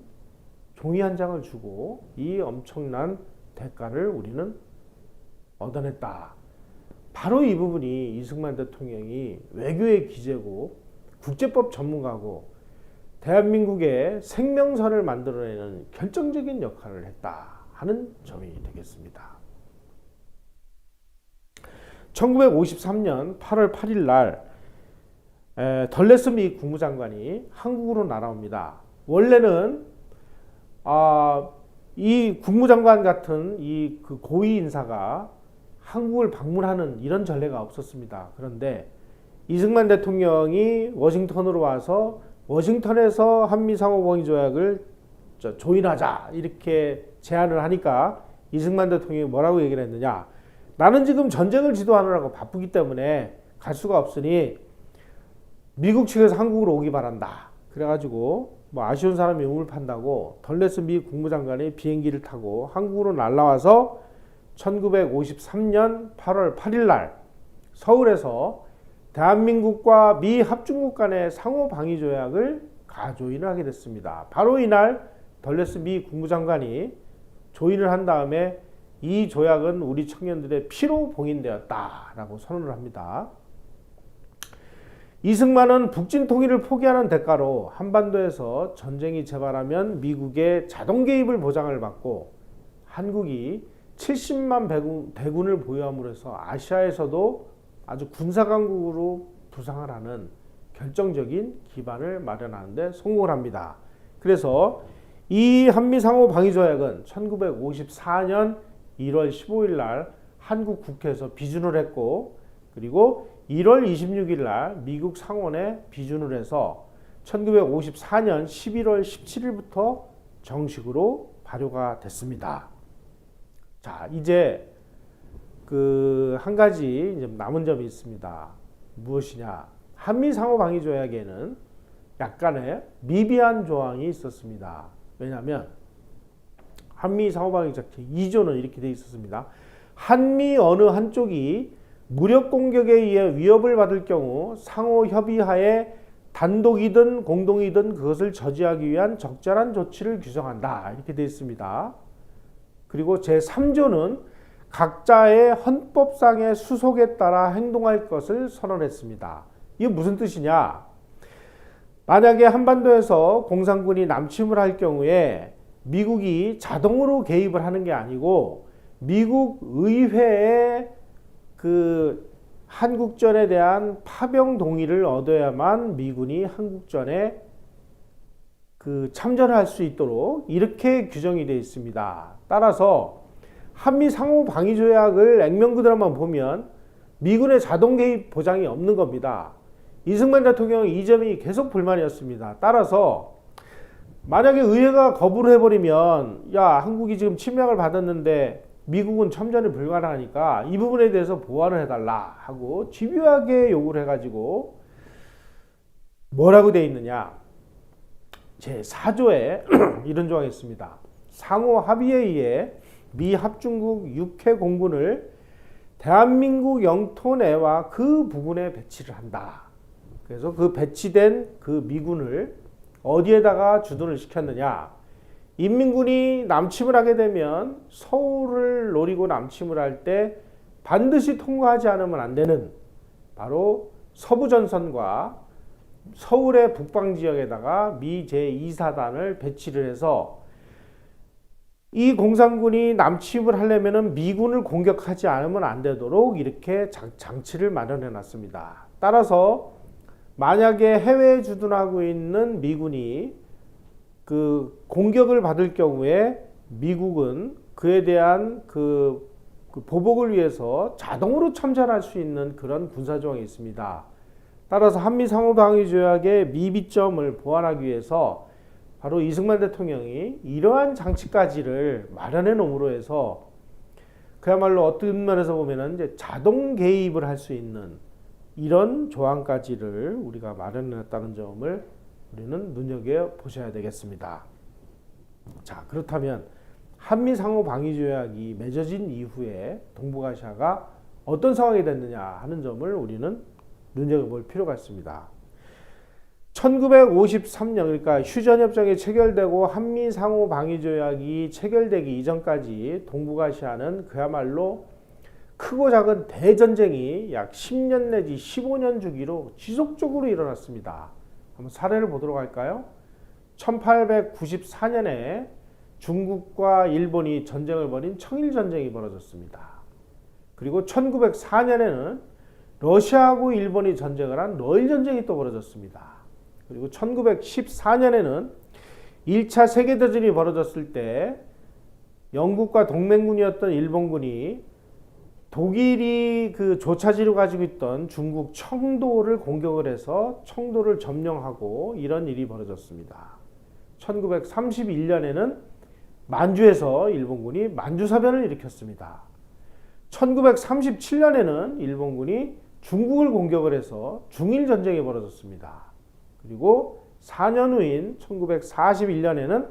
종이 한 장을 주고 이 엄청난 대가를 우리는 얻어냈다. 바로 이 부분이 이승만 대통령이 외교의 기재고 국제법 전문가고 대한민국의 생명선을 만들어내는 결정적인 역할을 했다 하는 점이 되겠습니다. 1953년 8월 8일 날 덜레스 미 국무장관이 한국으로 날아옵니다. 원래는 이 국무장관 같은 이 그 고위 인사가 한국을 방문하는 이런 전례가 없었습니다. 그런데 이승만 대통령이 워싱턴으로 와서 워싱턴에서 한미 상호방위조약을 조인하자 이렇게 제안을 하니까 이승만 대통령이 뭐라고 얘기를 했느냐? 나는 지금 전쟁을 지도하느라고 바쁘기 때문에 갈 수가 없으니 미국 측에서 한국으로 오기 바란다. 그래가지고 아쉬운 사람이 우물 판다고 덜레스 미 국무장관이 비행기를 타고 한국으로 날아와서 1953년 8월 8일 날 서울에서 대한민국과 미 합중국 간의 상호방위조약을 가조인을 하게 됐습니다. 바로 이날 덜레스 미 국무장관이 조인을 한 다음에 이 조약은 우리 청년들의 피로 봉인되었다라고 선언을 합니다. 이승만은 북진 통일을 포기하는 대가로 한반도에서 전쟁이 재발하면 미국의 자동 개입을 보장을 받고 한국이 70만 대군을 보유함으로 해서 아시아에서도 아주 군사강국으로 부상을 하는 결정적인 기반을 마련하는 데 성공을 합니다. 그래서 이 한미상호방위조약은 1954년 1월 15일 날 한국 국회에서 비준을 했고 그리고 1월 26일 날 미국 상원에 비준을 해서 1954년 11월 17일부터 정식으로 발효가 됐습니다. 자, 이제 그 한 가지 이제 남은 점이 있습니다. 무엇이냐? 한미 상호방위조약에는 약간의 미비한 조항이 있었습니다. 왜냐하면 한미 상호방위조약 제2조는 이렇게 되어 있었습니다. 한미 어느 한쪽이 무력 공격에 의해 위협을 받을 경우 상호 협의하에 단독이든 공동이든 그것을 저지하기 위한 적절한 조치를 규정한다. 이렇게 되어 있습니다. 그리고 제3조는 각자의 헌법상의 수속에 따라 행동할 것을 선언했습니다. 이게 무슨 뜻이냐? 만약에 한반도에서 공산군이 남침을 할 경우에 미국이 자동으로 개입을 하는 게 아니고 미국 의회의 그 한국전에 대한 파병 동의를 얻어야만 미군이 한국전에 그 참전을 할 수 있도록 이렇게 규정이 되어 있습니다. 따라서 한미 상호방위조약을 액면 그대로만 보면 미군의 자동 개입 보장이 없는 겁니다. 이승만 대통령은 이 점이 계속 불만이었습니다. 따라서 만약에 의회가 거부를 해버리면 야 한국이 지금 침략을 받았는데 미국은 참전이 불가능하니까 이 부분에 대해서 보완을 해달라 하고 집요하게 요구를 해가지고 뭐라고 되어 있느냐? 제4조에 이런 조항이 있습니다. 상호 합의에 의해 미 합중국 육해 공군을 대한민국 영토 내와 그 부근에 배치를 한다. 그래서 그 배치된 그 미군을 어디에다가 주둔을 시켰느냐? 인민군이 남침을 하게 되면 서울을 노리고 남침을 할 때 반드시 통과하지 않으면 안 되는 바로 서부전선과 서울의 북방지역에다가 미 제2사단을 배치를 해서 이 공산군이 남침을 하려면 미군을 공격하지 않으면 안 되도록 이렇게 장치를 마련해 놨습니다. 따라서 만약에 해외에 주둔하고 있는 미군이 그 공격을 받을 경우에 미국은 그에 대한 그 보복을 위해서 자동으로 참전할 수 있는 그런 군사조항이 있습니다. 따라서 한미상호방위조약의 미비점을 보완하기 위해서 바로 이승만 대통령이 이러한 장치까지를 마련해 놓음으로 해서 그야말로 어떤 면에서 보면은 이제 자동 개입을 할 수 있는 이런 조항까지를 우리가 마련해 놨다는 점을 우리는 눈여겨 보셔야 되겠습니다. 자, 그렇다면 한미상호방위조약이 맺어진 이후에 동북아시아가 어떤 상황이 됐느냐 하는 점을 우리는 눈여겨볼 필요가 있습니다. 1953년 그러니까 휴전협정이 체결되고 한미상호방위조약이 체결되기 이전까지 동북아시아는 그야말로 크고 작은 대전쟁이 약 10년 내지 15년 주기로 지속적으로 일어났습니다. 한번 사례를 보도록 할까요? 1894년에 중국과 일본이 전쟁을 벌인 청일전쟁이 벌어졌습니다. 그리고 1904년에는 러시아하고 일본이 전쟁을 한 러일전쟁이 또 벌어졌습니다. 그리고 1914년에는 1차 세계대전이 벌어졌을 때 영국과 동맹군이었던 일본군이 독일이 그 조차지로 가지고 있던 중국 청도를 공격을 해서 청도를 점령하고 이런 일이 벌어졌습니다. 1931년에는 만주에서 일본군이 만주사변을 일으켰습니다. 1937년에는 일본군이 중국을 공격을 해서 중일전쟁이 벌어졌습니다. 그리고 4년 후인 1941년에는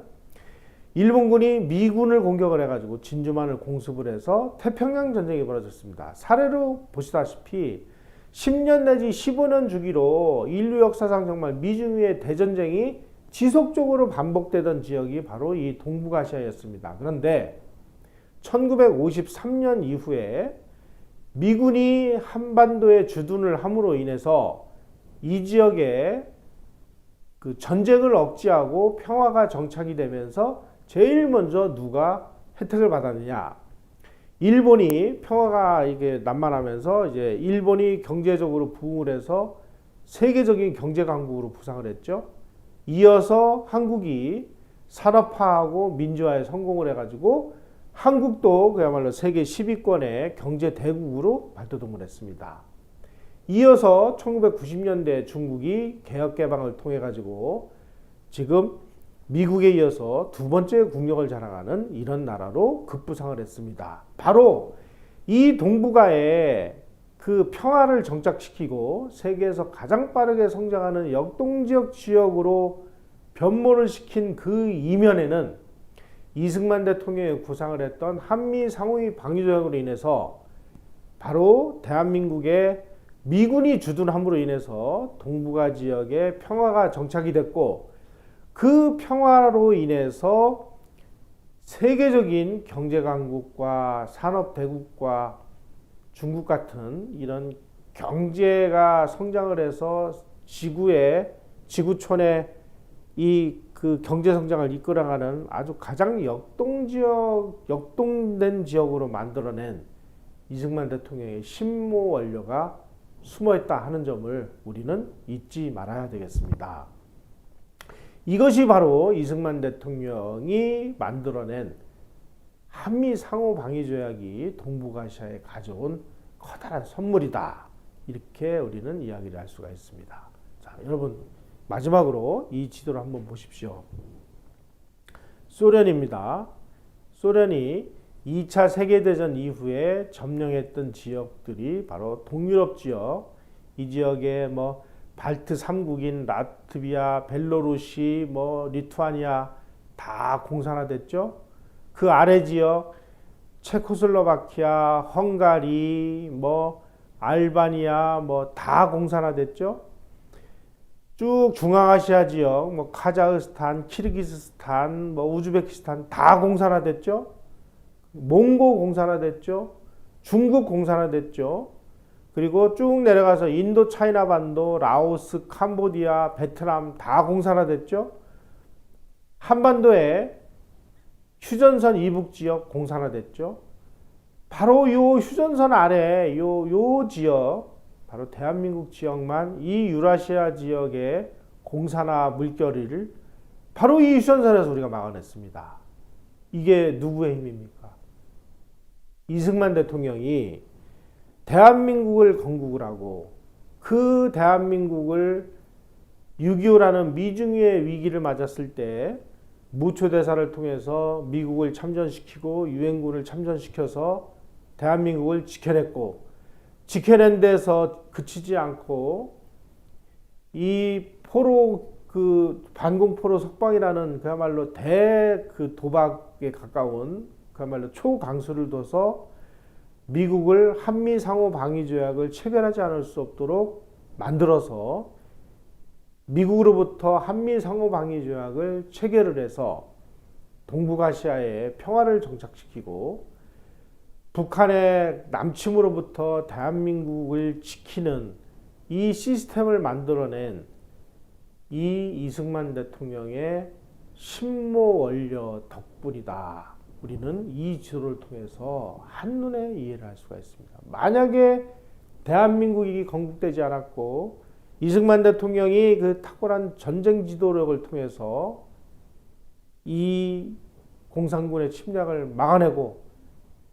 일본군이 미군을 공격을 해가지고 진주만을 공습을 해서 태평양 전쟁이 벌어졌습니다. 사례로 보시다시피 10년 내지 15년 주기로 인류 역사상 정말 미중위의 대전쟁이 지속적으로 반복되던 지역이 바로 이 동북아시아였습니다. 그런데 1953년 이후에 미군이 한반도에 주둔을 함으로 인해서 이 지역에 그 전쟁을 억제하고 평화가 정착이 되면서 제일 먼저 누가 혜택을 받았느냐? 일본이 평화가 이게 난만하면서 이제 일본이 경제적으로 부흥을 해서 세계적인 경제 강국으로 부상을 했죠. 이어서 한국이 산업화하고 민주화에 성공을 해가지고 한국도 그야말로 세계 10위권의 경제 대국으로 발돋움을 했습니다. 이어서 1990년대 중국이 개혁 개방을 통해 가지고 지금 미국에 이어서 두 번째 국력을 자랑하는 이런 나라로 급부상을 했습니다. 바로 이 동북아에 그 평화를 정착시키고 세계에서 가장 빠르게 성장하는 역동지역 지역으로 변모를 시킨 그 이면에는 이승만 대통령이 구상을 했던 한미 상호위 방위조약으로 인해서 바로 대한민국의 미군이 주둔함으로 인해서 동북아 지역에 평화가 정착이 됐고 그 평화로 인해서 세계적인 경제강국과 산업대국과 중국 같은 이런 경제가 성장을 해서 지구촌에 이 그 경제 성장을 이끌어가는 아주 가장 역동된 지역으로 만들어낸 이승만 대통령의 신모 원료가 숨어있다 하는 점을 우리는 잊지 말아야 되겠습니다. 이것이 바로 이승만 대통령이 만들어낸 한미 상호 방위 조약이 동북아시아에 가져온 커다란 선물이다. 이렇게 우리는 이야기를 할 수가 있습니다. 자, 여러분 마지막으로 이 지도를 한번 보십시오. 소련입니다. 소련이 2차 세계대전 이후에 점령했던 지역들이 바로 동유럽 지역, 이 지역에 뭐 발트 3국인 라트비아, 벨로루시, 리투아니아 다 공산화됐죠. 그 아래 지역 체코슬로바키아, 헝가리, 뭐 알바니아 뭐 다 공산화됐죠. 쭉 중앙아시아 지역, 뭐 카자흐스탄, 키르기스스탄, 뭐 우즈베키스탄 다 공산화됐죠. 몽고 공산화됐죠. 중국 공산화됐죠. 그리고 쭉 내려가서 인도 차이나 반도, 라오스, 캄보디아, 베트남 다 공산화됐죠. 한반도에 휴전선 이북 지역 공산화됐죠. 바로 요 휴전선 아래 요 지역, 바로 대한민국 지역만 이 유라시아 지역의 공산화 물결을 바로 이 휴전선에서 우리가 막아냈습니다. 이게 누구의 힘입니까? 이승만 대통령이 대한민국을 건국을 하고 그 대한민국을 6.25라는 미중의 위기를 맞았을 때 무초대사를 통해서 미국을 참전시키고 유엔군을 참전시켜서 대한민국을 지켜냈고, 지켜낸 데서 그치지 않고 이 포로 그 반공포로 석방이라는 그야말로 그 도박에 가까운 그야말로 초강수를 둬서 미국을 한미 상호 방위 조약을 체결하지 않을 수 없도록 만들어서 미국으로부터 한미 상호 방위 조약을 체결을 해서 동북아시아에 평화를 정착시키고 북한의 남침으로부터 대한민국을 지키는 이 시스템을 만들어낸 이 이승만 대통령의 신모원려 덕분이다. 우리는 이 지도를 통해서 한눈에 이해를 할 수가 있습니다. 만약에 대한민국이 건국되지 않았고 이승만 대통령이 그 탁월한 전쟁 지도력을 통해서 이 공산군의 침략을 막아내고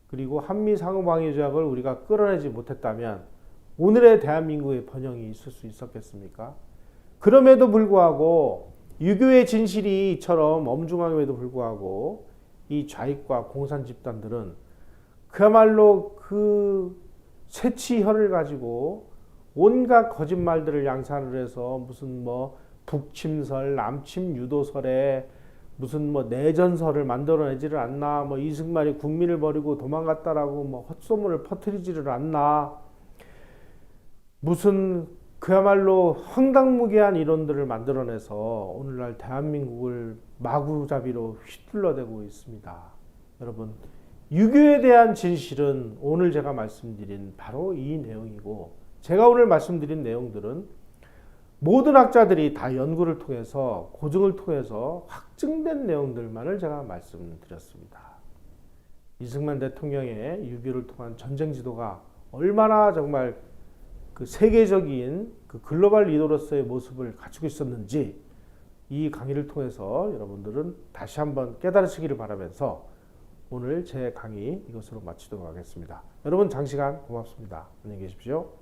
그리고 한미 상호방위 조약을 우리가 끌어내지 못했다면 오늘의 대한민국의 번영이 있을 수 있었겠습니까? 그럼에도 불구하고 유교의 진실이 이처럼 엄중함에도 불구하고 이 좌익과 공산 집단들은 그야말로 그 새치혈을 가지고 온갖 거짓말들을 양산을 해서 무슨 뭐 북침설, 남침 유도설에 무슨 뭐 내전설을 만들어내지를 않나, 뭐 이승만이 국민을 버리고 도망갔다라고 뭐 헛소문을 퍼뜨리지를 않나, 무슨 그야말로 황당무계한 이론들을 만들어내서 오늘날 대한민국을 마구잡이로 휘둘러대고 있습니다. 여러분, 유교에 대한 진실은 오늘 제가 말씀드린 바로 이 내용이고, 제가 오늘 말씀드린 내용들은 모든 학자들이 다 연구를 통해서 고증을 통해서 확증된 내용들만을 제가 말씀드렸습니다. 이승만 대통령의 유교를 통한 전쟁 지도가 얼마나 정말 그 세계적인 그 글로벌 리더로서의 모습을 갖추고 있었는지 이 강의를 통해서 여러분들은 다시 한번 깨달으시기를 바라면서 오늘 제 강의 이것으로 마치도록 하겠습니다. 여러분 장시간 고맙습니다. 안녕히 계십시오.